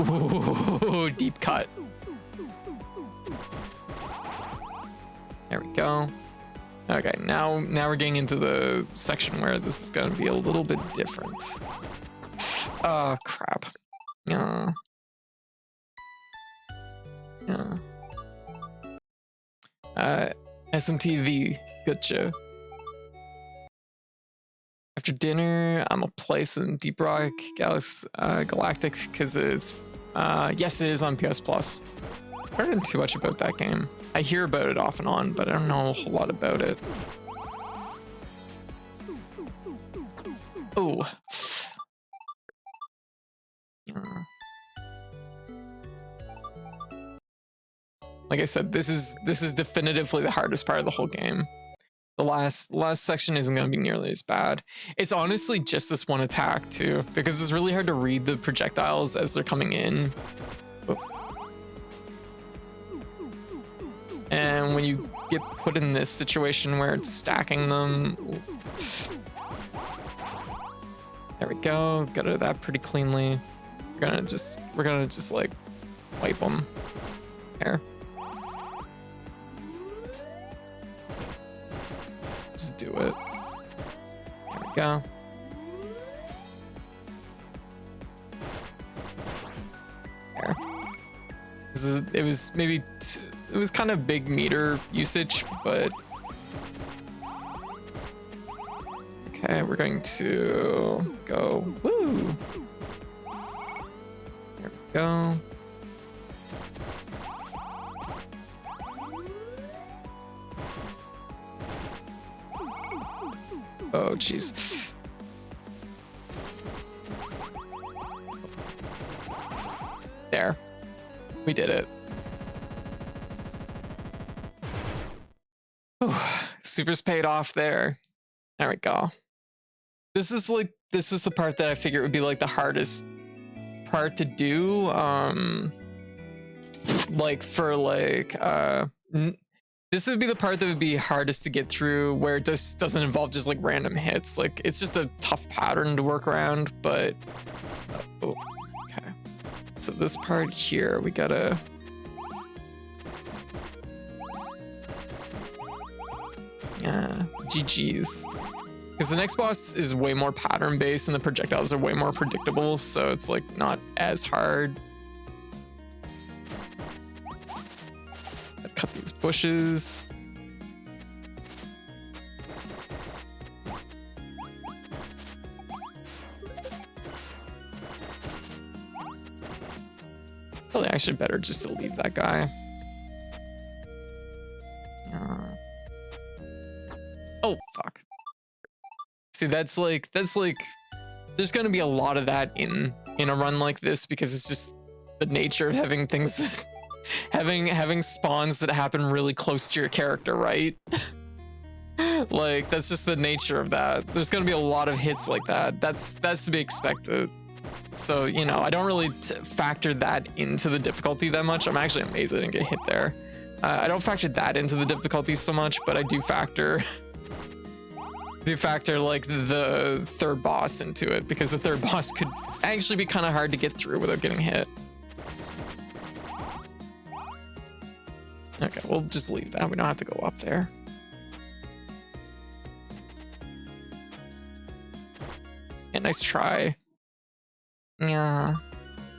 Ooh, deep cut. There we go. Okay, now we're getting into the section where this is gonna be a little bit different. Oh, crap. SMTV, gotcha. After dinner, I'm gonna play some Deep Rock Galactic because it's yes, it is on PS Plus. I don't know too much about that game. I hear about it off and on, but I don't know a whole lot about it. Oh. Like I said, this is definitively the hardest part of the whole game. The last section isn't going to be nearly as bad. It's honestly just this one attack too, because it's really hard to read the projectiles as they're coming in. And when you get put in this situation where it's stacking them, there we go. Got rid of that pretty cleanly. We're gonna just like wipe them. There. Just do it. There we go. There. It was kind of big meter usage, but okay, we're going to go. Woo! There we go. Oh, jeez. There. We did it. Whew. Super's paid off there. There we go. This is the part that I figure would be like the hardest part to do. This would be the part that would be hardest to get through, where it just doesn't involve just like random hits. Like, it's just a tough pattern to work around, but oh, okay. So this part here, we gotta GG's. Because the next boss is way more pattern based and the projectiles are way more predictable, so it's like not as hard. Cut these bushes. Probably actually better just to leave that guy. Oh, fuck. See, that's like there's gonna be a lot of that in a run like this, because it's just the nature of having things having spawns that happen really close to your character, right? Like, that's just the nature of that. There's gonna be a lot of hits like that. That's to be expected. So, you know, I don't really factor that into the difficulty that much. I'm actually amazed I didn't get hit there. I don't factor that into the difficulty so much, but I do factor like the third boss into it, because the third boss could actually be kind of hard to get through without getting hit. Okay, we'll just leave that. We don't have to go up there. Yeah, nice try. Yeah,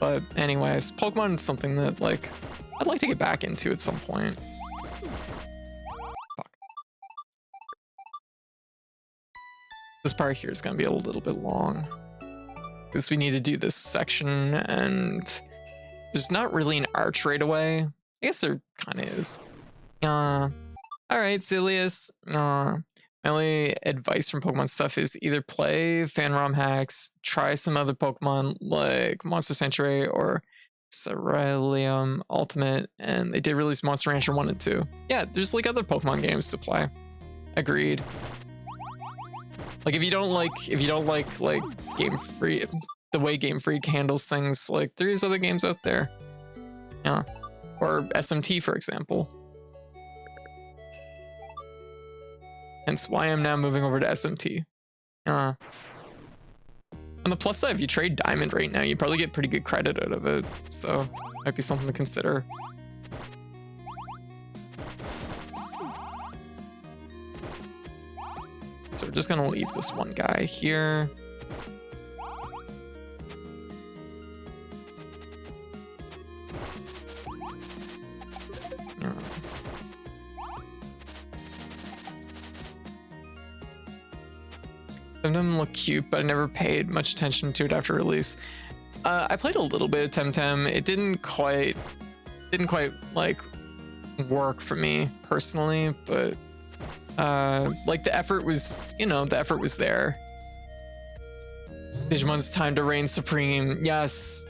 but anyways, Pokemon is something that, like, I'd like to get back into at some point. Fuck. This part here is gonna be a little bit long, because we need to do this section, and there's not really an arch right away. I guess there kind of is. Alright, Zilius. My only advice from Pokemon stuff is either play fan ROM hacks, try some other Pokemon like Monster Sanctuary or Ceruleum Ultimate, and they did release Monster Rancher 1 and 2. Yeah, there's like other Pokemon games to play. Agreed. Like if you don't like Game Freak, the way Game Freak handles things, like there's other games out there. Yeah. Or SMT, for example. Hence why I'm now moving over to SMT. On the plus side, if you trade Diamond right now, you probably get pretty good credit out of it. So, might be something to consider. So we're just gonna leave this one guy here. Some of them look cute, but I never paid much attention to it after release. I played a little bit of Temtem. It didn't quite like work for me personally, but like the effort was, you know, the effort was there. Digimon's time to reign supreme. Yes.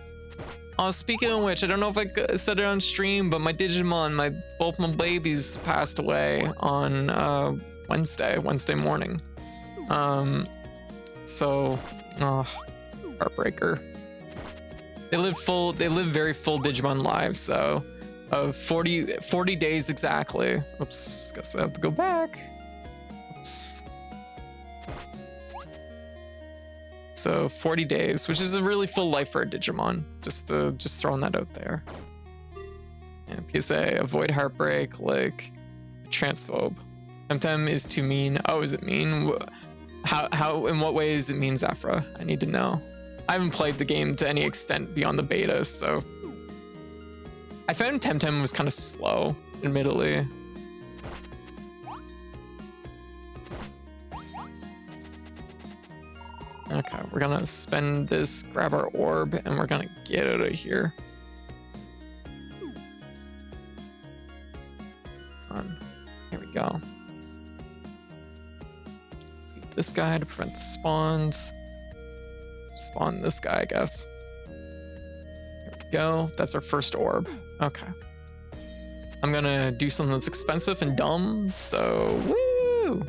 Oh, speaking of which, I don't know if I said it on stream, but my Digimon, both my babies passed away on Wednesday morning. So, heartbreaker. They live very full Digimon lives, so 40 days exactly. Oops, guess I have to go back. Oops. So 40 days, which is a really full life for a Digimon. Just throwing that out there. And PSA, avoid heartbreak, like transphobe. Temtem is too mean. Oh, is it mean? How in what way is it mean, Zafra? I need to know. I haven't played the game to any extent beyond the beta, so I found Temtem was kind of slow, admittedly. Okay, we're gonna spend this, grab our orb, and we're gonna get out of here. Here we go. This guy to prevent the spawns. Spawn this guy, I guess. There we go. That's our first orb. Okay. I'm gonna do something that's expensive and dumb, so woo!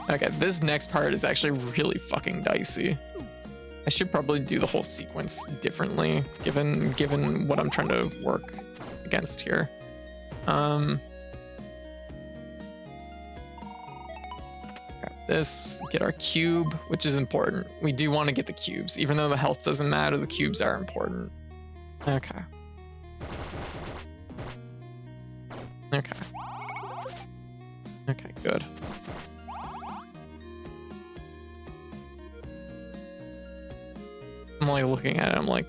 Okay, this next part is actually really fucking dicey. I should probably do the whole sequence differently, given what I'm trying to work against here. This, get our cube, which is important. We do want to get the cubes, even though the health doesn't matter, the cubes are important. Okay. Okay. Okay, good. I'm like looking at it, I'm like,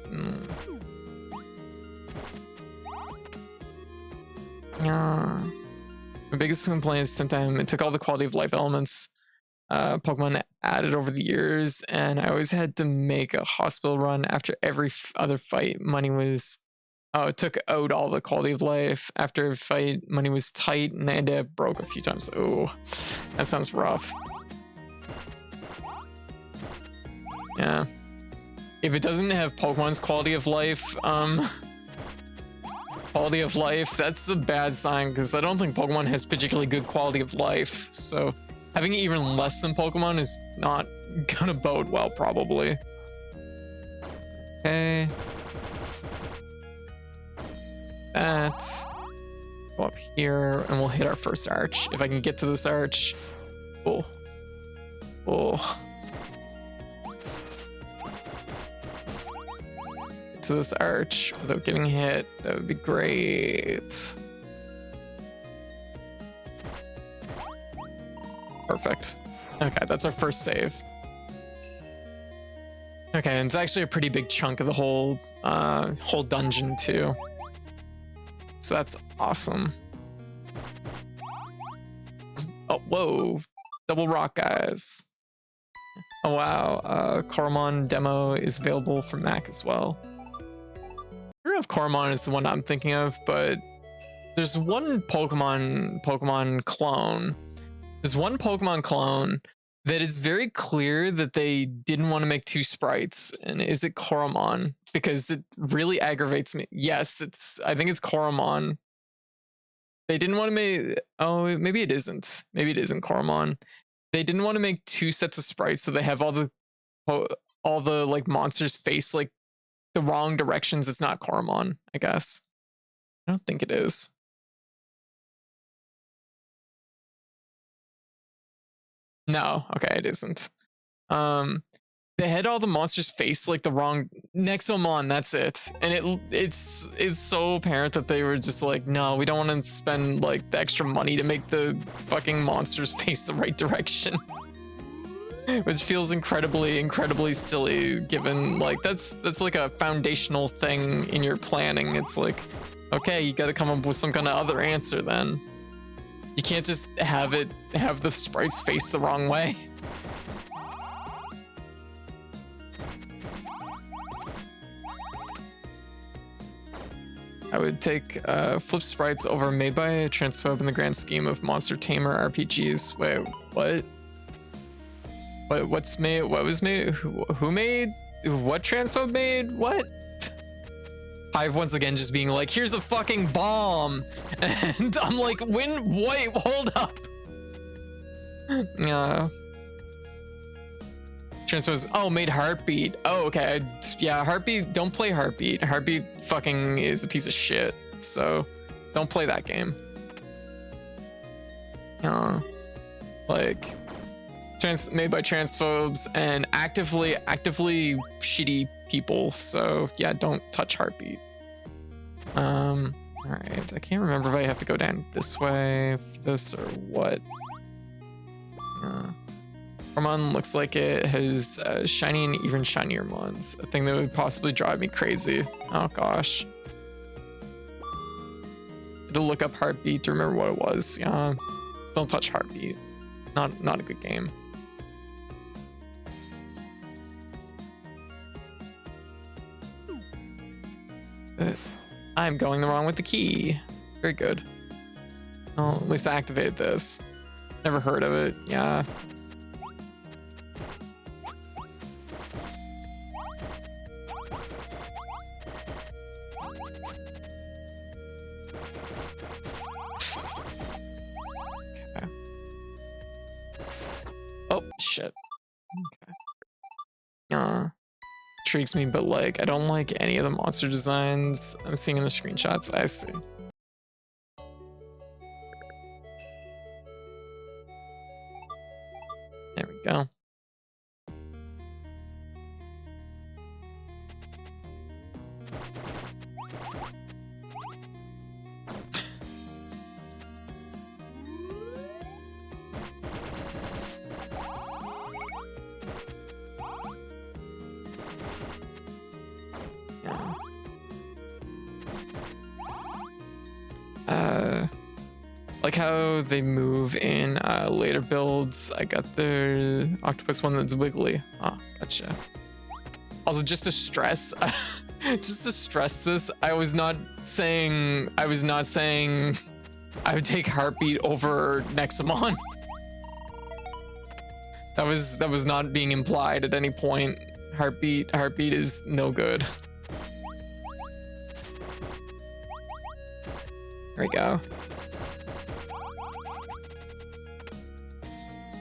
My biggest complaint is sometimes it took all the quality of life elements Pokemon added over the years, and I always had to make a hospital run after every other fight. Money was, it took out all the quality of life. After a fight, money was tight, and I had to broke a few times. Oh, that sounds rough. Yeah. If it doesn't have Pokemon's quality of life, that's a bad sign, because I don't think Pokemon has particularly good quality of life. So Having even less than Pokemon is not gonna bode well, probably. Okay. That. Go up here, and we'll hit our first arch. If I can get to this arch. Oh. Oh. Get to this arch without getting hit. That would be great. Perfect. Okay, that's our first save. Okay, and it's actually a pretty big chunk of the whole dungeon too. So that's awesome. Oh, whoa. Double rock, guys. Oh, wow. Coromon demo is available for Mac as well. I don't know if Coromon is the one I'm thinking of, but there's one Pokemon clone. There's one Pokemon clone that is very clear that they didn't want to make two sprites. And is it Coromon? Because it really aggravates me. Yes, I think it's Coromon. They didn't want to make, oh, maybe it isn't. Maybe it isn't Coromon. They didn't want to make two sets of sprites, so they have all the like monsters face like the wrong directions. It's not Coromon, I guess. I don't think it is. No, okay, it isn't. They had all the monsters face like the wrong Nexomon, that's it. And it's so apparent that they were just like, no, we don't want to spend like the extra money to make the fucking monsters face the right direction. Which feels incredibly silly, given like that's like a foundational thing in your planning. It's like, okay, you got to come up with some kind of other answer then. You can't just have the sprites face the wrong way. I would take flip sprites over made by a transphobe in the grand scheme of monster tamer RPGs. Wait, what? What's made? What was made? Who made? What transphobe made? What? Hive once again just being like, here's a fucking bomb. And I'm like, wait, hold up. Transphobes, oh, made Heartbeat. Oh, okay. Yeah, Heartbeat, don't play Heartbeat. Heartbeat fucking is a piece of shit. So don't play that game. Like, made by transphobes and actively shitty people. So yeah, don't touch Heartbeat. All right, I can't remember if I have to go down this way for this or what. Coromon looks like it has shiny and even shinier mons. A thing that would possibly drive me crazy. Oh gosh. To look up Heartbeat to remember what it was. Yeah, don't touch Heartbeat. Not a good game. I'm going the wrong with the key. Very good. Oh, at least I activated this. Never heard of it. Yeah. Okay. Oh, shit. Okay. Intrigues me, but like I don't like any of the monster designs I'm seeing in the screenshots. I see. There we go. Like how they move in later builds. I got the octopus one that's wiggly. Oh, gotcha. Also, just to stress, this, I was not saying I would take Heartbeat over Nexomon. That was not being implied at any point. Heartbeat is no good. There we go.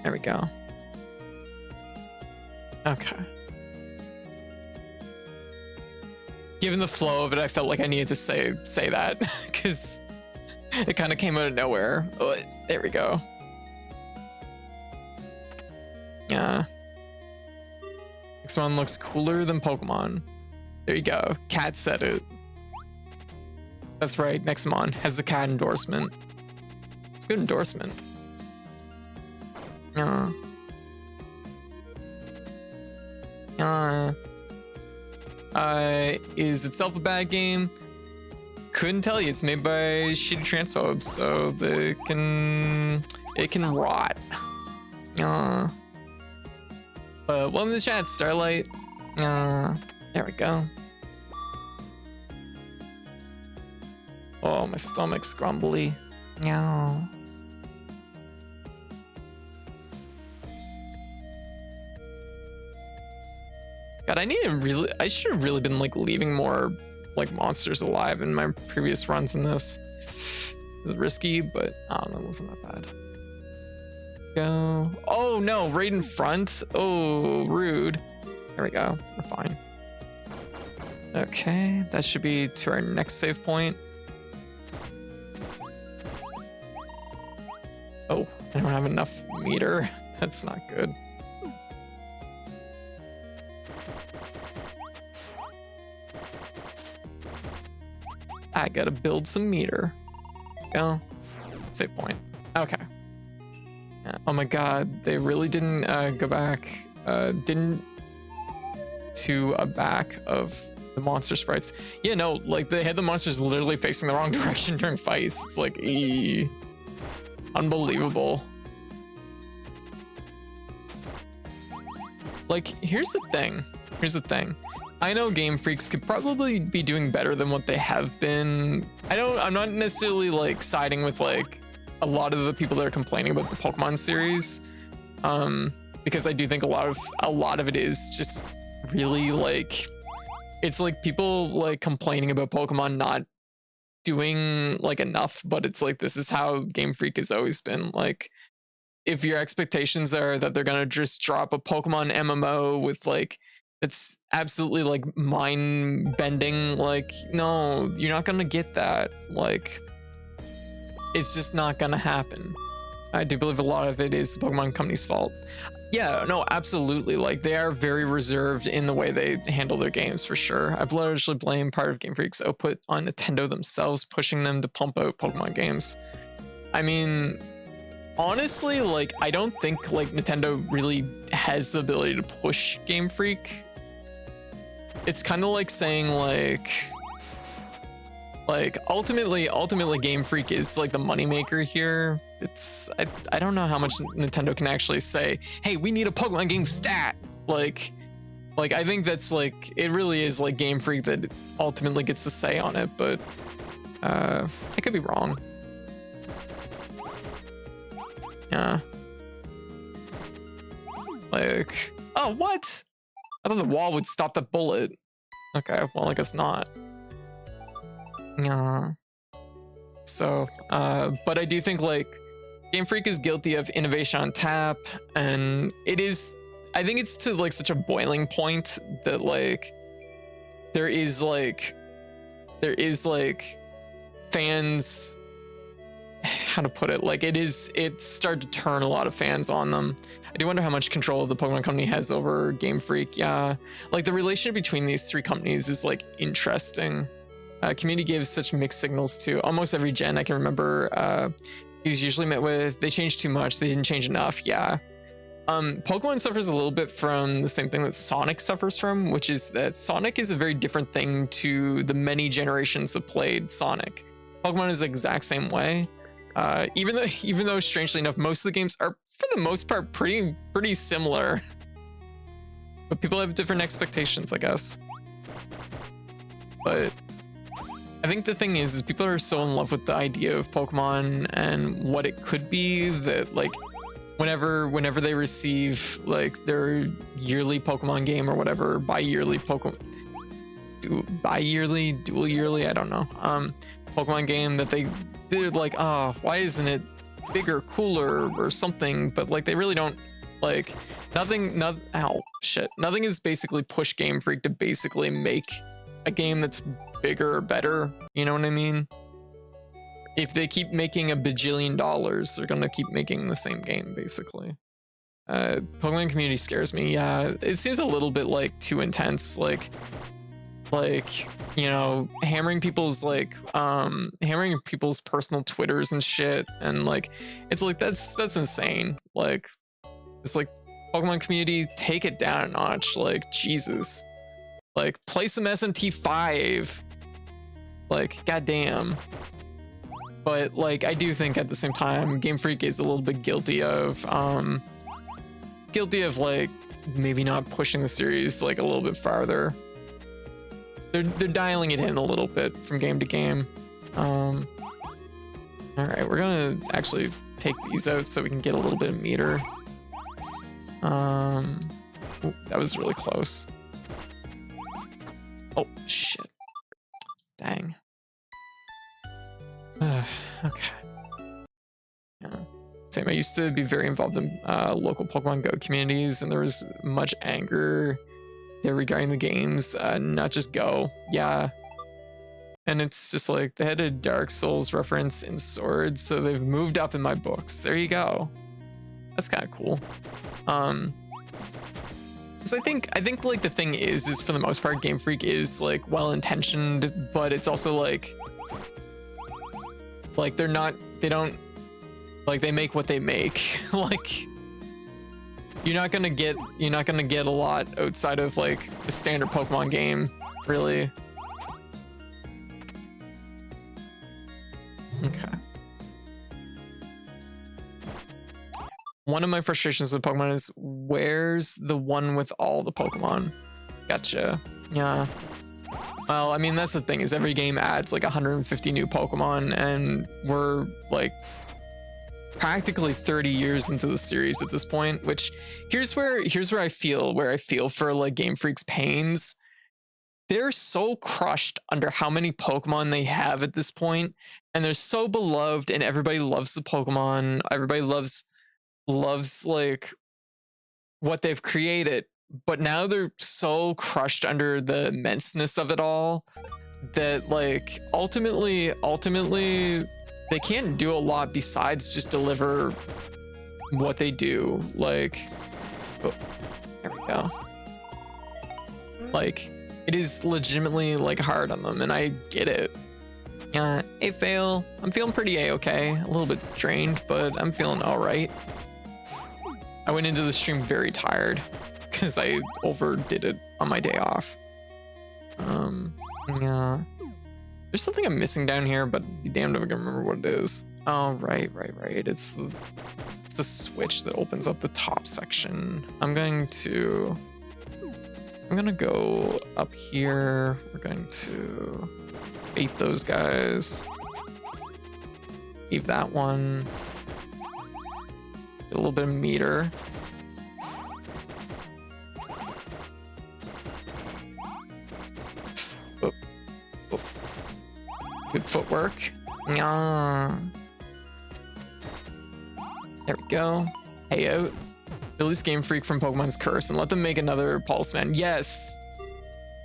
There we go. Okay. Given the flow of it, I felt like I needed to say that because it kind of came out of nowhere. Oh, there we go. Yeah. Next one looks cooler than Pokemon. There you go. Cat said it. That's right. Nexamon has the cat endorsement. It's a good endorsement. Yeah. Is itself a bad game? Couldn't tell you. It's made by shitty transphobes, so it can rot. Welcome to the chat, Starlight. There we go. Oh, my stomach's grumbly. Yeah. God, I should have really been like leaving more like monsters alive in my previous runs in this. It was risky, but I don't know, it wasn't that bad. Go. Oh no, right in front. Oh, rude. There we go. We're fine. Okay, that should be to our next save point. Oh, I don't have enough meter. That's not good. I gotta build some meter. Go. Save point. Okay. Oh my god, they really didn't go back. Didn't to a back of the monster sprites. Yeah, no, like they had the monsters literally facing the wrong direction during fights. It's like, unbelievable. Like, here's the thing. I know Game Freaks could probably be doing better than what they have been. I'm not necessarily like siding with like a lot of the people that are complaining about the Pokemon series, because I do think a lot of it is just really like, it's like people like complaining about Pokemon not doing like enough, but it's like, this is how Game Freak has always been. Like, if your expectations are that they're gonna just drop a Pokemon MMO with like, it's absolutely like mind bending, like, no, you're not gonna get that. Like, it's just not gonna happen. I do believe a lot of it is the Pokemon Company's fault. Yeah, no, absolutely. Like, they are very reserved in the way they handle their games, for sure. I largely blame part of Game Freak's output on Nintendo themselves, pushing them to pump out Pokemon games. I mean, honestly, like, I don't think like Nintendo really has the ability to push Game Freak. It's kind of like saying like ultimately Game Freak is like the moneymaker here. It's I don't know how much Nintendo can actually say, hey, we need a Pokemon game stat. Like I think that's like, it really is like Game Freak that ultimately gets to say on it, but I could be wrong. Yeah. Like, oh, what? I thought the wall would stop that bullet. Okay, well, I guess not. Yeah. So, but I do think like Game Freak is guilty of innovation on tap, and it is, I think it's to like such a boiling point that like there is like fans, how to put it, like it's started to turn a lot of fans on them. I do wonder how much control the Pokemon Company has over Game Freak. Yeah, like the relationship between these three companies is like interesting. Community gives such mixed signals to almost every gen. I can remember he's usually met with, they changed too much, they didn't change enough. Yeah. Pokemon suffers a little bit from the same thing that Sonic suffers from, which is that Sonic is a very different thing to the many generations that played Sonic. Pokemon is the exact same way. Even though strangely enough, most of the games are for the most part pretty similar, but people have different expectations, I guess. But I think the thing is people are so in love with the idea of Pokemon and what it could be that like whenever they receive like their yearly Pokemon game or whatever, bi-yearly Pokemon, bi-yearly, dual yearly, I don't know, Pokemon game that they're like, oh, why isn't it bigger, cooler, or something, but like they really don't like nothing. Nothing is basically push Game Freak to basically make a game that's bigger or better. You know what I mean? If they keep making a bajillion dollars, they're gonna keep making the same game basically. Pokemon community scares me. Yeah, it seems a little bit like too intense. Like you know, hammering people's personal Twitters and shit, and like it's like that's insane. Like it's like Pokemon community, take it down a notch. Like Jesus, like play some SMT5. Like goddamn. But like I do think at the same time Game Freak is a little bit guilty of like maybe not pushing the series like a little bit farther. They're dialing it in a little bit from game to game. All right, we're gonna actually take these out so we can get a little bit of meter. Ooh, that was really close. Oh shit! Dang. Okay. Yeah. Same. I used to be very involved in local Pokemon Go communities, and there was much anger there regarding the games, not just Go. Yeah. And it's just like they had a Dark Souls reference in Swords, so they've moved up in my books. There you go. That's kind of cool. So I think like the thing is for the most part, Game Freak is like well intentioned, but it's also like they don't like they make what they make. Like you're not gonna get a lot outside of like the standard Pokemon game, really. Okay. One of my frustrations with Pokemon is where's the one with all the Pokemon? Gotcha. Yeah. Well, I mean, that's the thing is every game adds like 150 new Pokemon, and we're like practically 30 years into the series at this point, which here's where I feel for like Game Freak's pains. They're so crushed under how many Pokemon they have at this point, and they're so beloved, and everybody loves the Pokemon. Everybody loves like what they've created, but now they're so crushed under the immenseness of it all that like ultimately they can't do a lot besides just deliver what they do. Like, oh, there we go. Like, it is legitimately like hard on them, and I get it. Yeah, a fail. I'm feeling pretty a-okay. A little bit drained, but I'm feeling all right. I went into the stream very tired because I overdid it on my day off. Yeah. There's something I'm missing down here, but be damned if I can remember what it is. Oh, right. It's the switch that opens up the top section. I'm gonna go up here. We're going to bait those guys. Leave that one. Get a little bit of meter. Oh. Good footwork. Yeah. There we go. Hey out. Release Game Freak from Pokemon's curse and let them make another Pulse Man. Yes.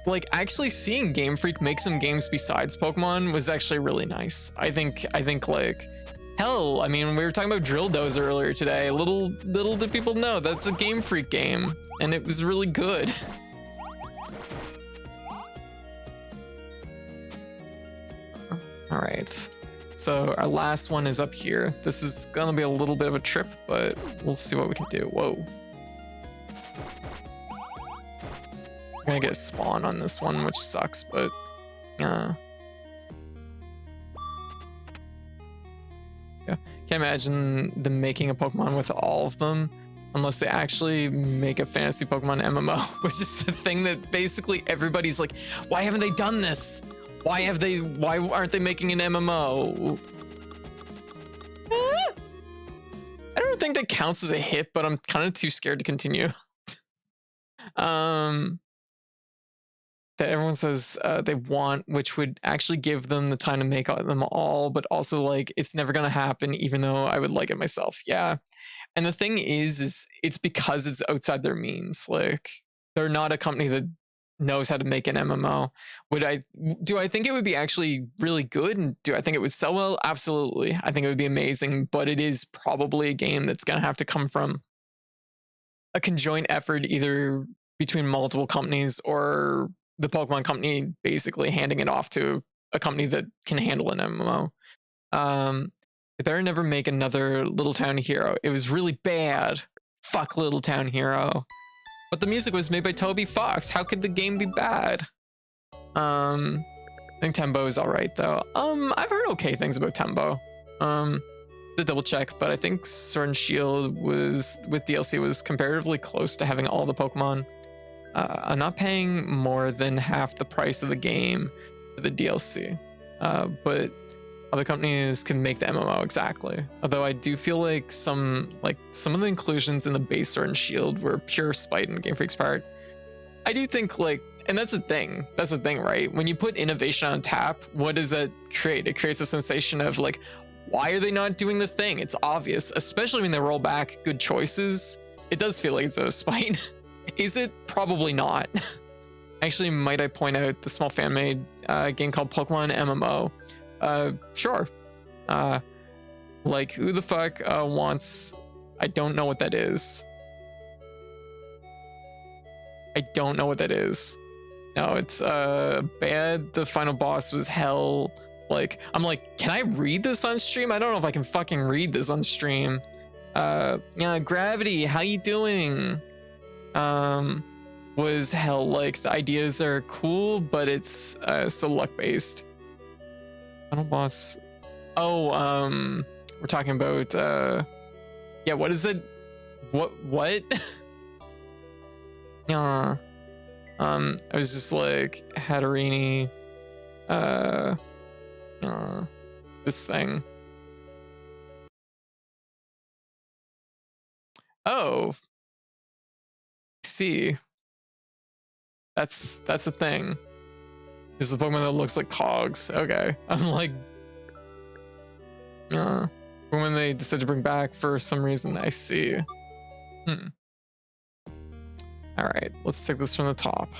Like actually seeing Game Freak make some games besides Pokemon was actually really nice. I think like hell, I mean, we were talking about Drill Dozer earlier today. Little did people know that's a Game Freak game, and it was really good. All right. So our last one is up here. This is gonna be a little bit of a trip, but we'll see what we can do. Whoa. We're gonna get a spawn on this one, which sucks, but yeah. Can't imagine them making a Pokemon with all of them unless they actually make a fantasy Pokemon MMO, which is the thing that basically everybody's like, why haven't they done this? Why aren't they making an MMO? I don't think that counts as a hit, but I'm kind of too scared to continue. that everyone says they want, which would actually give them the time to make them all, but also like it's never gonna happen, even though I would like it myself. Yeah, and the thing is it's because it's outside their means. Like they're not a company that knows how to make an MMO. Do I think it would be actually really good? And do I think it would sell well? Absolutely. I think it would be amazing, but it is probably a game that's gonna have to come from a conjoint effort either between multiple companies or the Pokemon company basically handing it off to a company that can handle an MMO. They better never make another Little Town Hero. It was really bad. Fuck Little Town Hero. But the music was made by Toby Fox. How could the game be bad? I think Tembo is alright though. I've heard okay things about Tembo. To double check, but I think Sword and Shield was with DLC was comparatively close to having all the Pokemon. I'm not paying more than half the price of the game for the DLC, but other companies can make the MMO exactly. Although I do feel like some of the inclusions in the base Sword and Shield were pure spite in Game Freak's part. I do think and that's the thing. That's the thing, right? When you put innovation on tap, what does that create? It creates a sensation of like, why are they not doing the thing? It's obvious, especially when they roll back good choices. It does feel like it's a spite. Is it? Probably not. Actually, might I point out the small fan-made game called Pokemon MMO? Sure. Like, who the fuck wants... I don't know what that is. I don't know what that is. No, it's bad. The final boss was hell. Like, I'm like, can I read this on stream? I don't know if I can fucking read this on stream. Yeah, Gravity, how you doing? Was hell. Like, the ideas are cool, but it's so luck based. Final boss. Oh, we're talking about yeah, what is it? What? Yeah. I was just like Hatterini, this thing. Oh, see, that's a thing. This is the Pokemon that looks like cogs. Okay, I'm like, when they decide to bring back for some reason, I see. All right, let's take this from the top.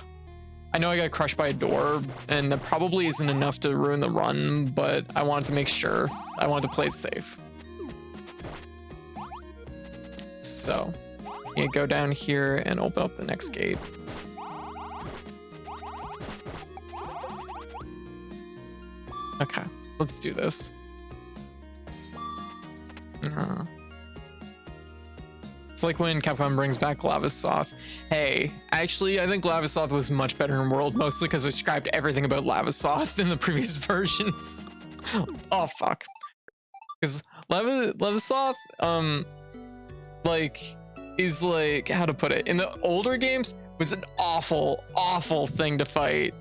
I know I got crushed by a door, and that probably isn't enough to ruin the run, but I wanted to make sure. I wanted to play it safe. So, you go down here and open up the next gate. Okay, let's do this. It's like when Capcom brings back Lavasoth. Hey, actually, I think Lavasoth was much better in World, mostly because I described everything about Lavasoth in the previous versions. Oh, fuck. Because Lavasoth, like, is like, how to put it? In the older games, was an awful, awful thing to fight.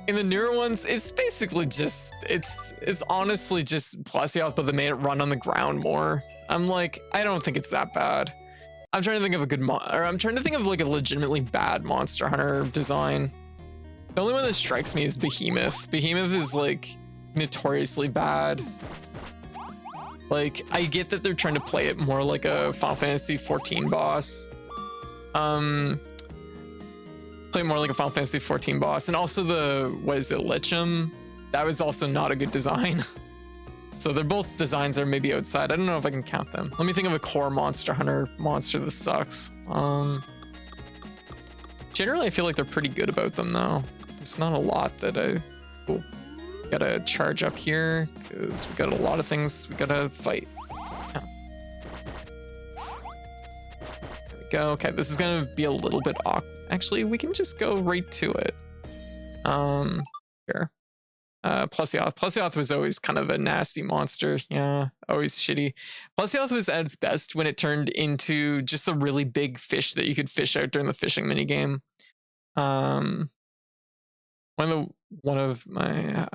In the newer ones, it's basically just, it's honestly just Plesioth, but they made it run on the ground more. I'm like, I don't think it's that bad. I'm trying to think of a good I'm trying to think of like a legitimately bad Monster Hunter design. The only one that strikes me is Behemoth. Behemoth is like notoriously bad. Like, I get that they're trying to play it more like a Final Fantasy 14 boss. Play more like a Final Fantasy 14 boss, and also the, what is it, Licham? That was also not a good design. So they're both designs that are maybe outside. I don't know if I can count them. Let me think of a core Monster Hunter monster that sucks. Generally, I feel like they're pretty good about them though. There's not a lot that I... Cool. Gotta charge up here, because we got a lot of things we gotta fight. Yeah. There we go. Okay, this is gonna be a little bit awkward. Actually, we can just go right to it. Here. Plesioth. Plesioth was always kind of a nasty monster. Yeah, always shitty. Plesioth was at its best when it turned into just a really big fish that you could fish out during the fishing minigame. One of my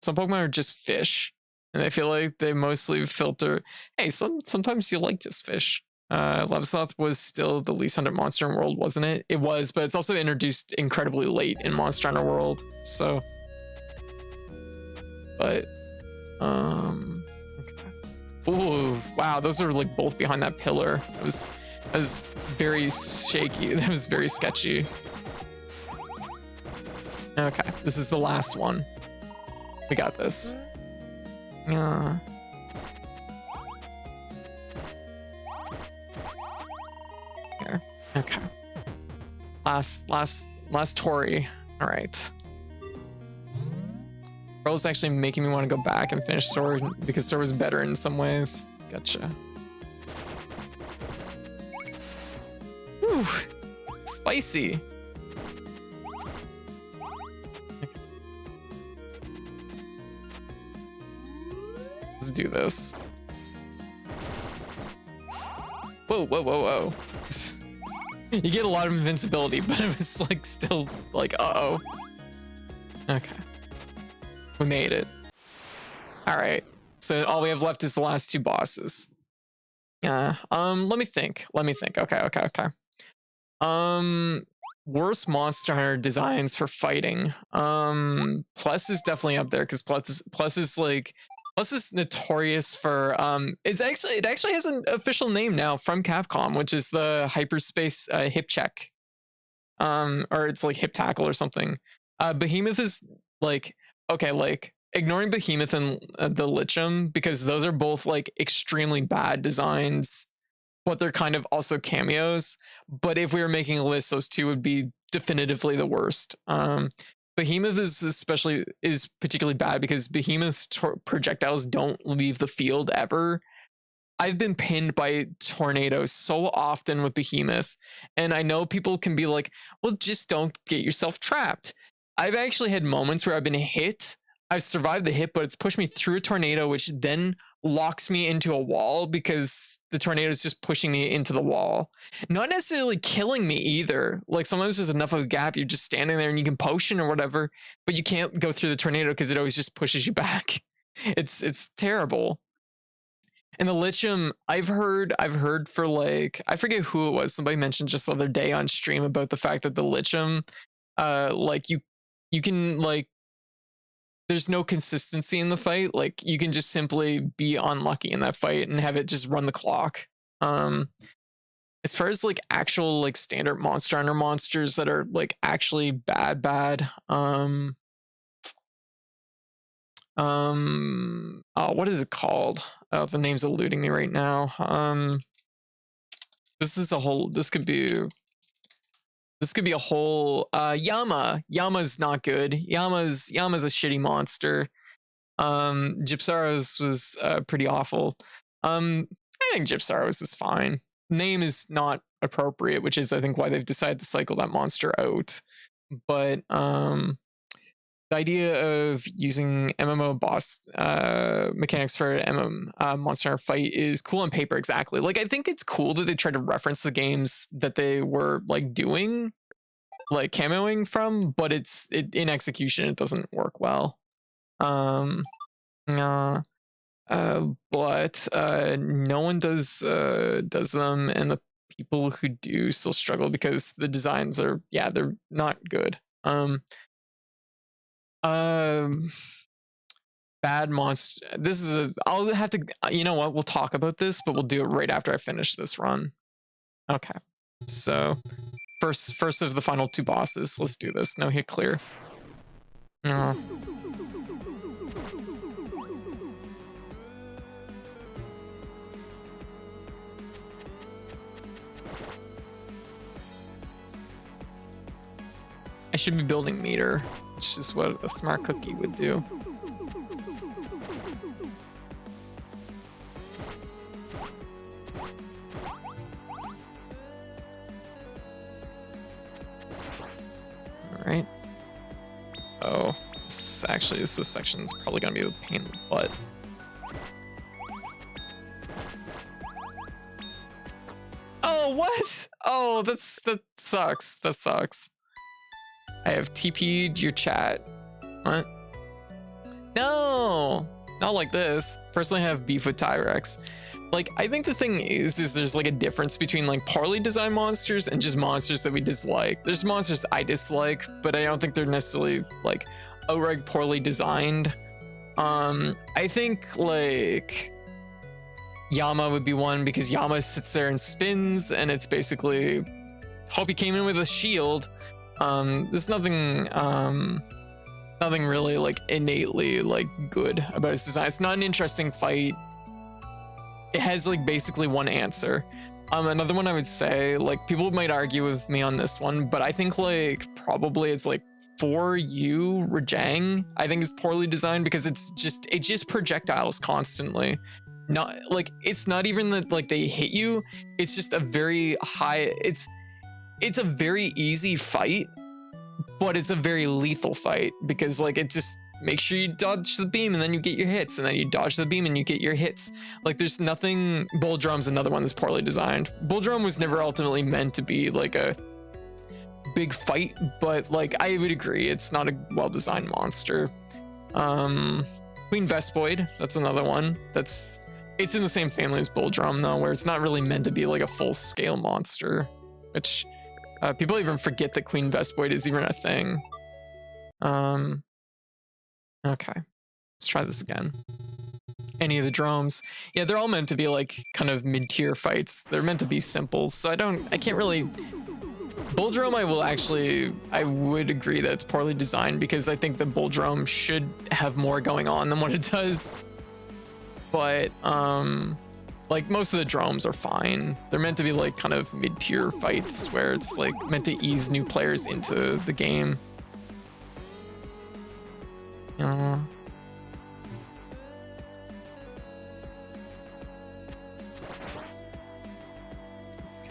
some Pokemon are just fish, and I feel like they mostly filter. Hey, sometimes you like just fish. Levisoth was still the least hunted monster in the world, wasn't it? It was, but it's also introduced incredibly late in Monster Hunter World. So, but, okay. Oh, wow, those are like both behind that pillar. That was very shaky. That was very sketchy. Okay, this is the last one. We got this. Here. Okay. Last Tori. All right. Pearl's actually making me want to go back and finish Sword because Sword was better in some ways. Gotcha. Whew. Spicy. Let's do this. Whoa, whoa, whoa, whoa. You get a lot of invincibility, but it was like still like, uh-oh. Okay. We made it. All right. So all we have left is the last two bosses. Yeah. Let me think. Okay. Worst Monster Hunter designs for fighting. Plus is definitely up there because Plus is notorious for it actually has an official name now from Capcom, which is the hyperspace hip check. Or it's like hip tackle or something. Behemoth is like, okay, like ignoring Behemoth and the Licham, because those are both like extremely bad designs, but they're kind of also cameos. But if we were making a list, those two would be definitively the worst. Behemoth is particularly bad because Behemoth's projectiles don't leave the field ever. I've been pinned by tornadoes so often with Behemoth, and I know people can be like, well, just don't get yourself trapped. I've actually had moments where I've been hit. I've survived the hit, but it's pushed me through a tornado, which then locks me into a wall because the tornado is just pushing me into the wall. Not necessarily killing me either. Like sometimes there's enough of a gap, you're just standing there and you can potion or whatever, but you can't go through the tornado because it always just pushes you back. It's terrible. And the Licham, I've heard for like, I forget who it was. Somebody mentioned just the other day on stream about the fact that the Licham, like you can like, there's no consistency in the fight. Like you can just simply be unlucky in that fight and have it just run the clock. As far as like actual like standard Monster Hunter monsters that are like actually bad. Oh, what is it called? Oh, the name's eluding me right now. This could be a whole Yama. Yama's not good. Yama's a shitty monster. Gypsaros was pretty awful. I think Gypsaros is fine. Name is not appropriate, which is I think why they've decided to cycle that monster out. But the idea of using MMO boss mechanics for Monster Hunter fight is cool on paper, exactly. Like I think it's cool that they tried to reference the games that they were like doing, like cameoing from, but in execution it doesn't work well. But no one does them, and the people who do still struggle because the designs are they're not good. Bad monster. I'll have to, you know what, we'll talk about this, but we'll do it right after I finish this run. Okay, so first of the final two bosses. Let's do this. No hit clear. I should be building meter, which is what a smart cookie would do. All right. Oh, this section is probably gonna be a pain in the butt. Oh, what? Oh, that sucks. That sucks. I have TP'd your chat. What? No, not like this. Personally, I have beef with Tyrex. like, I think the thing is there's like a difference between like poorly designed monsters and just monsters that we dislike. There's monsters I dislike, but I don't think they're necessarily like outright poorly designed. I think like Yama would be one, because Yama sits there and spins, and it's basically hope he came in with a shield. There's nothing really like innately like good about its design. It's not an interesting fight. It has like basically one answer. Another one I would say, like, people might argue with me on this one, but I think like probably it's like For You Rajang, I think is poorly designed, because it just projectiles constantly. Not like, it's not even that like they hit you, it's just a very high, it's a very easy fight, but it's a very lethal fight, because like it just make sure you dodge the beam and then you get your hits, and then you dodge the beam and you get your hits. Like, there's nothing. Bull Drum's another one that's poorly designed. Bull Drum was never ultimately meant to be like a big fight, but like I would agree it's not a well-designed monster. Queen Vespoid, that's another one it's in the same family as Bull Drum though, where it's not really meant to be like a full-scale monster, which people even forget that Queen Vespoid is even a thing. Okay, let's try this again. Any of the dromes, yeah, they're all meant to be like kind of mid-tier fights. They're meant to be simple, so I can't really. Bull Drum, I would agree that it's poorly designed, because I think the Bull Drum should have more going on than what it does. But like most of the dromes are fine. They're meant to be like kind of mid-tier fights where it's like meant to ease new players into the game.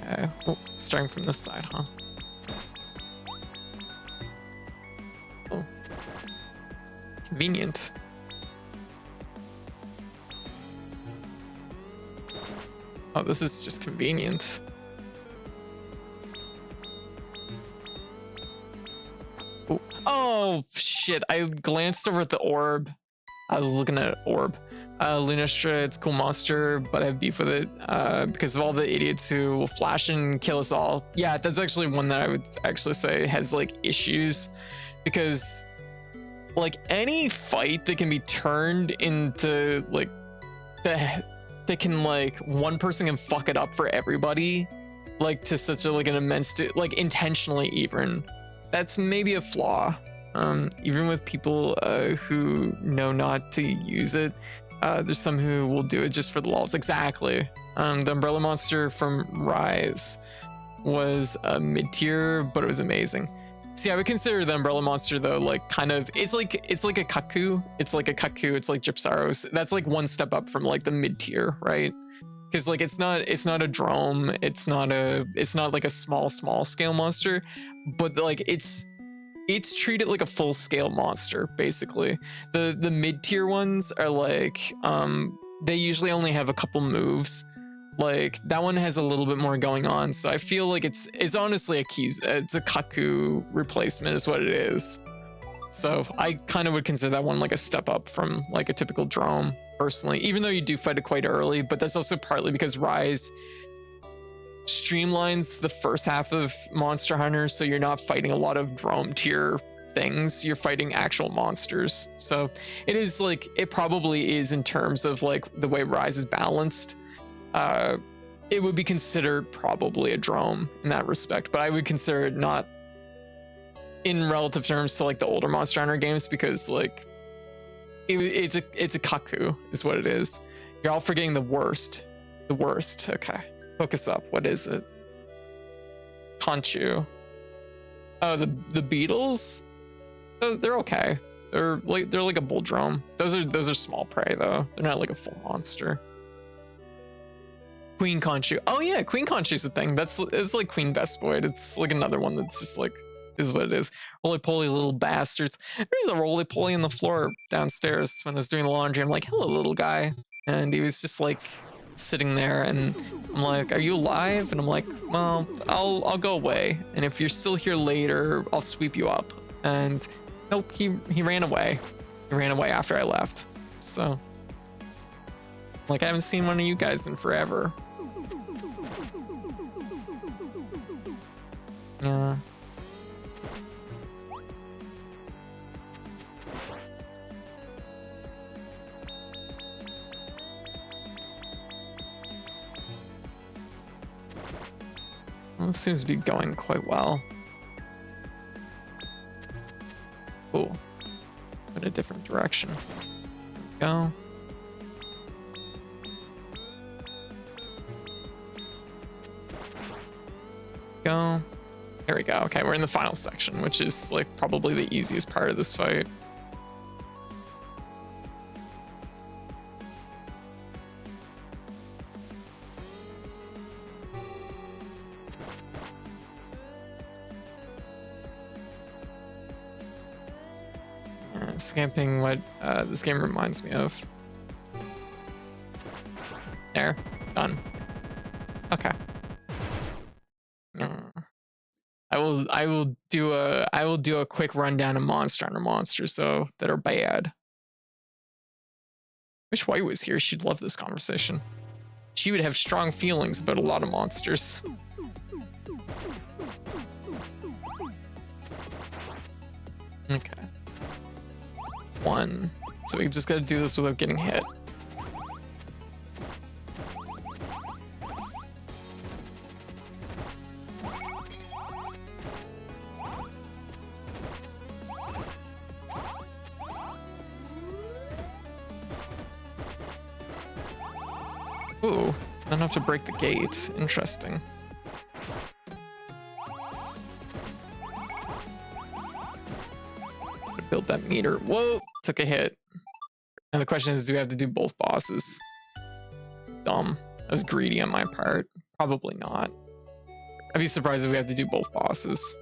Okay. Oh, starting from this side, huh? Oh. Convenient. Oh, this is just convenient. Oh, oh shit, I glanced over at the orb. I was looking at orb. Lunastra, it's a cool monster, but I have beef with it because of all the idiots who will flash and kill us all. Yeah, that's actually one that I would actually say has like issues, because like any fight that can be turned into like that can like one person can fuck it up for everybody, like to such a like an immense like intentionally even, that's maybe a flaw. Even with people who know not to use it, there's some who will do it just for the lulz. Exactly. The umbrella monster from Rise was a mid-tier, but it was amazing. See, I would consider the umbrella monster though, like kind of, it's like a Kaku. It's like Gypsaros. That's like one step up from like the mid-tier, right? Because like it's not a drome. It's not like a small scale monster, but like it's treated like a full scale monster, basically. The mid-tier ones are like, they usually only have a couple moves. Like that one has a little bit more going on. So I feel like it's honestly it's a Kaku replacement is what it is. So I kind of would consider that one like a step up from like a typical drome personally, even though you do fight it quite early, but that's also partly because Rise streamlines the first half of Monster Hunter, so you're not fighting a lot of drome tier things, you're fighting actual monsters. So it is like, it probably is in terms of like the way Rise is balanced, it would be considered probably a drome in that respect, but I would consider it not in relative terms to like the older Monster Hunter games, because like it's a Kaku is what it is. You're all forgetting the worst. Okay, focus up. What is it? Conchu. Oh, the beetles. They're okay. They're like a bull drome. Those are small prey though. They're not like a full monster. Queen Conchu. Oh yeah, Queen Conchu's a thing. It's like Queen Vespoid. It's like another one that's just like, is what it is. Roly-poly little bastards. There's a roly-poly on the floor downstairs when I was doing the laundry. I'm like, hello, little guy. And he was just like sitting there, and I'm like, are you alive? And I'm like, well, I'll go away. And if you're still here later, I'll sweep you up. And nope, he ran away. He ran away after I left. So Like, I haven't seen one of you guys in forever. Yeah. Well, it seems to be going quite well. Cool. In a different direction. Go. Go. There we go. Okay, we're in the final section, which is like probably the easiest part of this fight. Scamping what this game reminds me of. There, done. Okay. I will do a quick rundown of Monster Hunter monsters though that are bad. Wish White was here. She'd love this conversation. She would have strong feelings about a lot of monsters. Okay. One. So we just gotta do this without getting hit. Ooh, I don't have to break the gate. Interesting. Build that meter. Whoa, took a hit. And the question is, do we have to do both bosses? Dumb. That was greedy on my part. Probably not. I'd be surprised if we have to do both bosses.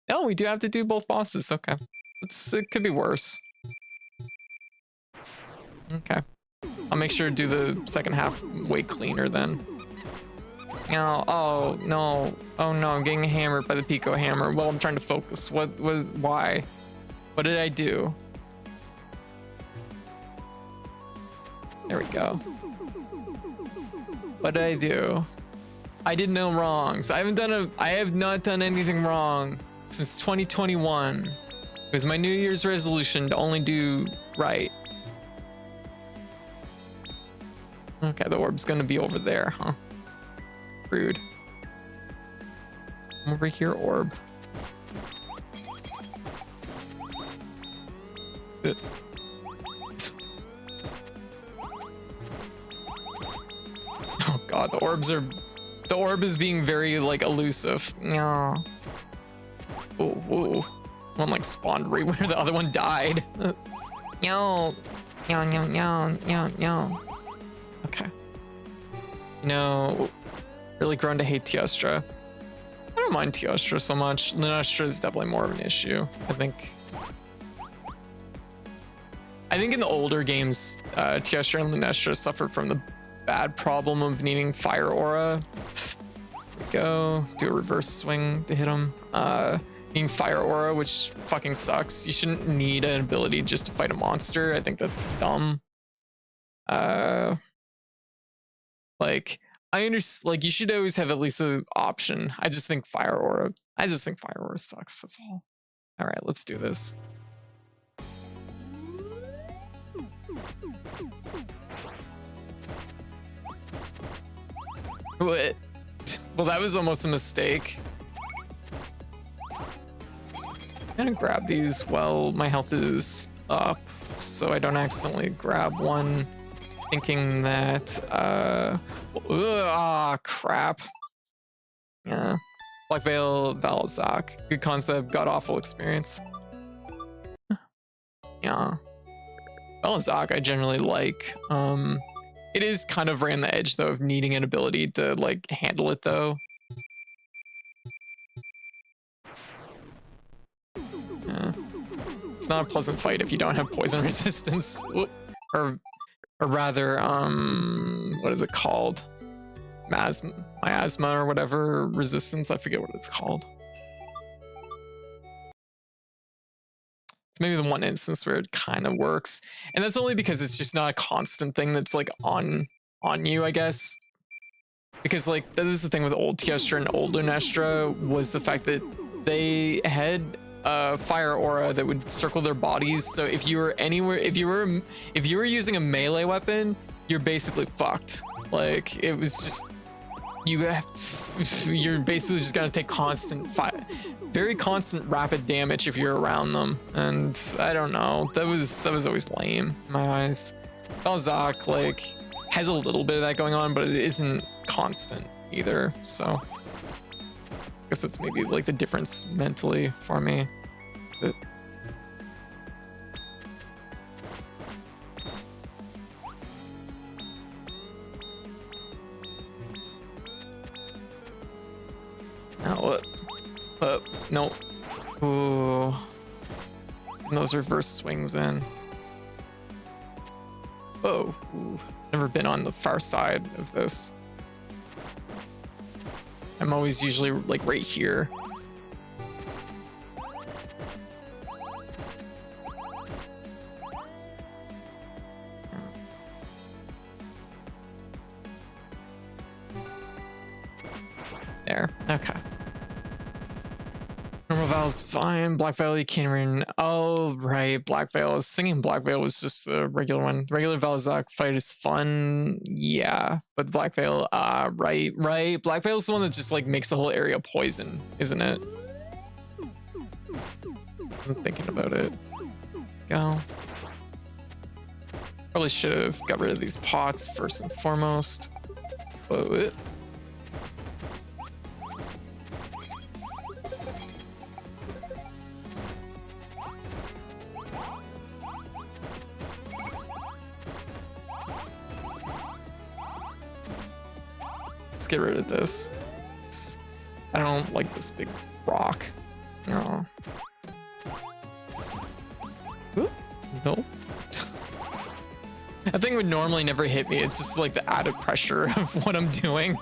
No, we do have to do both bosses. Okay. It could be worse. Okay. I'll make sure to do the second half way cleaner then. No, oh no. Oh no, I'm getting hammered by the Pico hammer. Well, I'm trying to focus. Why? What did I do? There we go. What did I do? I did no wrongs. I have not done anything wrong since 2021. It was my New Year's resolution to only do right. Okay, the orb's gonna be over there, huh? Rude. I'm over here, orb. Good. Oh god, the orb is being very like elusive. No. Oh, whoa. One like spawned right where the other one died. No. No. Okay. You know, really grown to hate Teostra. I don't mind Teostra so much. Lunastra is definitely more of an issue. I think in the older games, Teostra and Lunastra suffered from the bad problem of needing fire aura. There we go. Do a reverse swing to hit him. Needing fire aura, which fucking sucks. You shouldn't need an ability just to fight a monster. I think that's dumb. Like, I understand, like, you should always have at least an option. I just think fire aura sucks. That's all. All right, let's do this. What? Well, that was almost a mistake. I'm gonna grab these while my health is up, so I don't accidentally grab one. Thinking that, crap. Yeah. Black Veil, Valazak. Good concept, god awful experience. Yeah. Valazak I generally like. It is kind of right on the edge though of needing an ability to like handle it though. Yeah. It's not a pleasant fight if you don't have poison resistance. Or rather, what is it called? Miasma or whatever resistance. I forget what it's called. It's maybe the one instance where it kind of works, and that's only because it's just not a constant thing that's like on you, I guess. Because like that was the thing with old Teostra and old Unestra, was the fact that they had a fire aura that would circle their bodies. So if you were anywhere, if you were using a melee weapon, you're basically fucked. Like it was just you're basically just gonna take constant very constant rapid damage if you're around them. And I don't know, that was always lame in my eyes. Balzac like has a little bit of that going on, but it isn't constant either. So I guess that's maybe like the difference mentally for me. But no. Ooh. And those reverse swings in. Oh, ooh. Never been on the far side of this. I'm always usually like right here. There, okay. Normal Veil's fine. Black Veil, you can't even. Oh, right. Black Veil. I was thinking Black Veil was just the regular one. Regular Vel'Zak fight is fun. Yeah. But Black Veil, right. Black Veil is the one that just like makes the whole area poison, isn't it? Wasn't thinking about it. Go. Probably should have got rid of these pots first and foremost. Whoa. Get rid of this. I don't like this big rock. No. Ooh, no. That thing would normally never hit me. It's just like the added pressure of what I'm doing.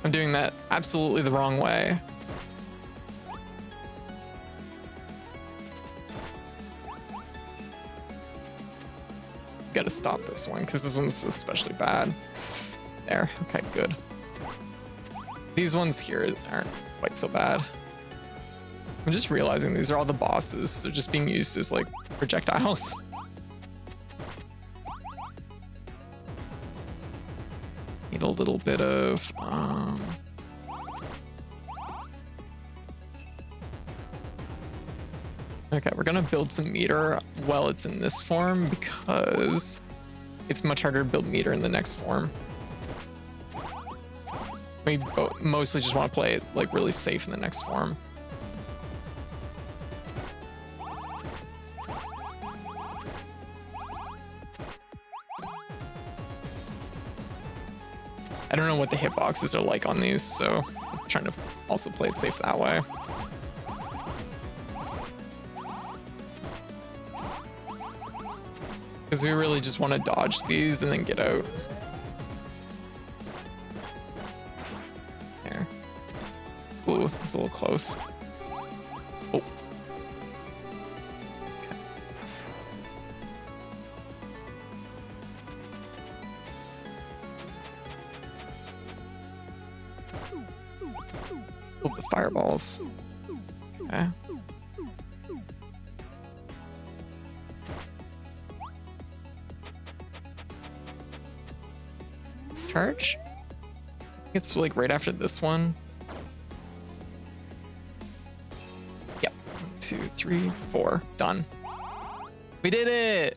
I'm doing that absolutely the wrong way. Gotta stop this one because this one's especially bad. There, okay, good. These ones here aren't quite so bad. I'm just realizing these are all the bosses. They're just being used as like projectiles. Need a little bit of okay, we're gonna build some meter while it's in this form because it's much harder to build meter in the next form. We mostly just want to play it like really safe in the next form. I don't know what the hitboxes are like on these, so I'm trying to also play it safe that way. Because we really just want to dodge these and then get out. There. Ooh, that's a little close. Oh. Okay. Oh, the fireballs. Okay. Charge? It's like right after this one. Yep. 1, 2, 3, 4. Done. We did it!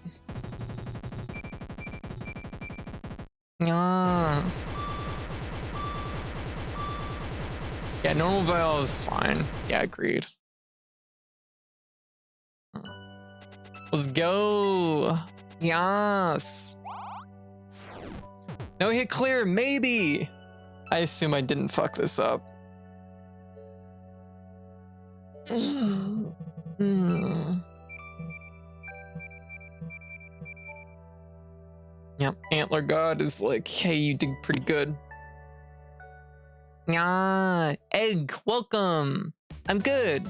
Yeah. Yeah, normal Veil is fine. Yeah, agreed. Let's go! Yes! No hit clear, maybe. I assume I didn't fuck this up. Yep, Antler God is like, hey, you did pretty good. Yeah, egg, welcome. I'm good.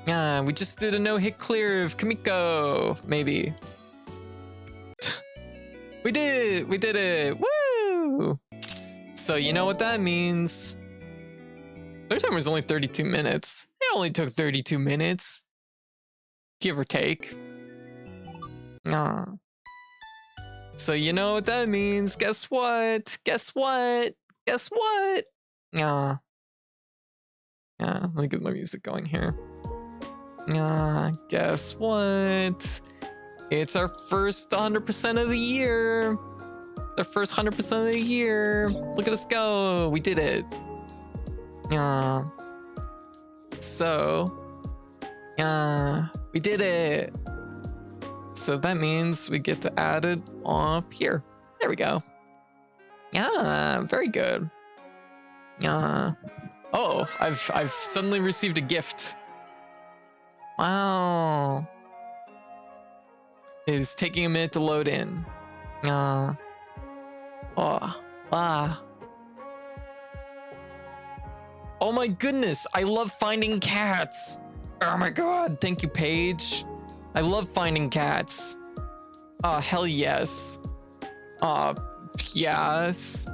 Yeah, we just did a no-hit clear of Kamiko, maybe. We did it, woo! So you know what that means. Their timer was only 32 minutes. It only took 32 minutes, give or take. So you know what that means. Guess what? Guess what? Guess what? Yeah, let me get my music going here. Guess what? It's our first 100% of the year. The first 100% of the year. Look at us go. We did it. So, we did it. So that means we get to add it up here. There we go. Yeah, very good. Oh, I've suddenly received a gift. Wow. It is taking a minute to load in. Oh, wow. Oh my goodness, I love finding cats. Oh my god, thank you, Paige. I love finding cats. Oh, hell yes. Oh, yes.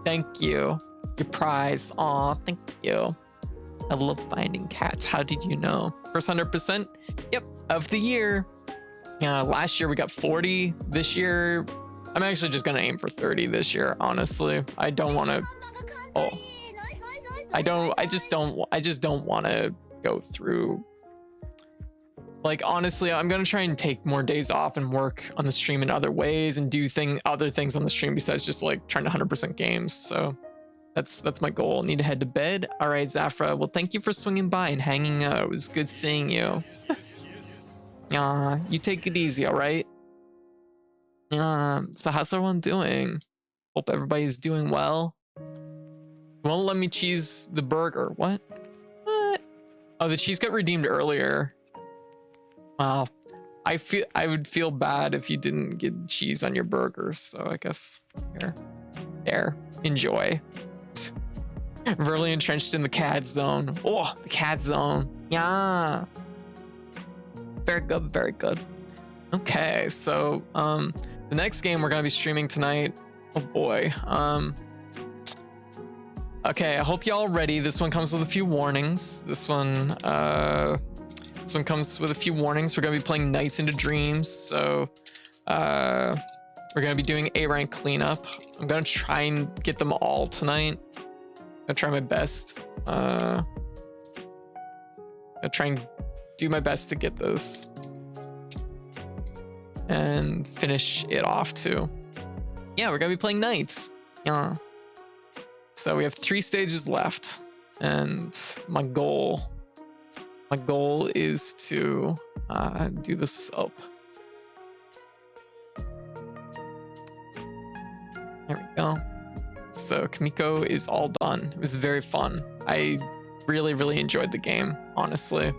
Thank you. Your prize. Aw, thank you. I love finding cats. How did you know? First 100%? Yep, of the year. Last year we got 40. This year, I'm actually just gonna aim for 30 this year, honestly. I don't want to. Oh. I just don't want to go through. Like, honestly, I'm gonna try and take more days off and work on the stream in other ways and do other things on the stream besides just like trying to 100% games. So that's my goal. Need to head to bed. All right, Zafra. Well, thank you for swinging by and hanging out. It was good seeing you. You take it easy, all right? So how's everyone doing? Hope everybody's doing well. You won't let me cheese the burger. What? Oh, the cheese got redeemed earlier. Wow. I would feel bad if you didn't get cheese on your burger. So I guess there. Enjoy. Really entrenched in the cat zone. Oh, the cat zone. Yeah. Very good, very good. Okay, so the next game we're gonna be streaming tonight. Oh boy. Okay, I hope y'all ready. This one comes with a few warnings. This one comes with a few warnings. We're gonna be playing Nights into Dreams, so we're gonna be doing A rank cleanup. I'm gonna try and get them all tonight. I'm gonna try my best. I'm gonna try and do my best to get this and finish it off too. Yeah, we're gonna be playing Nights. Yeah. So we have 3 stages left, and my goal is to do this up. There we go. So Kamiko is all done. It was very fun. I really enjoyed the game, honestly.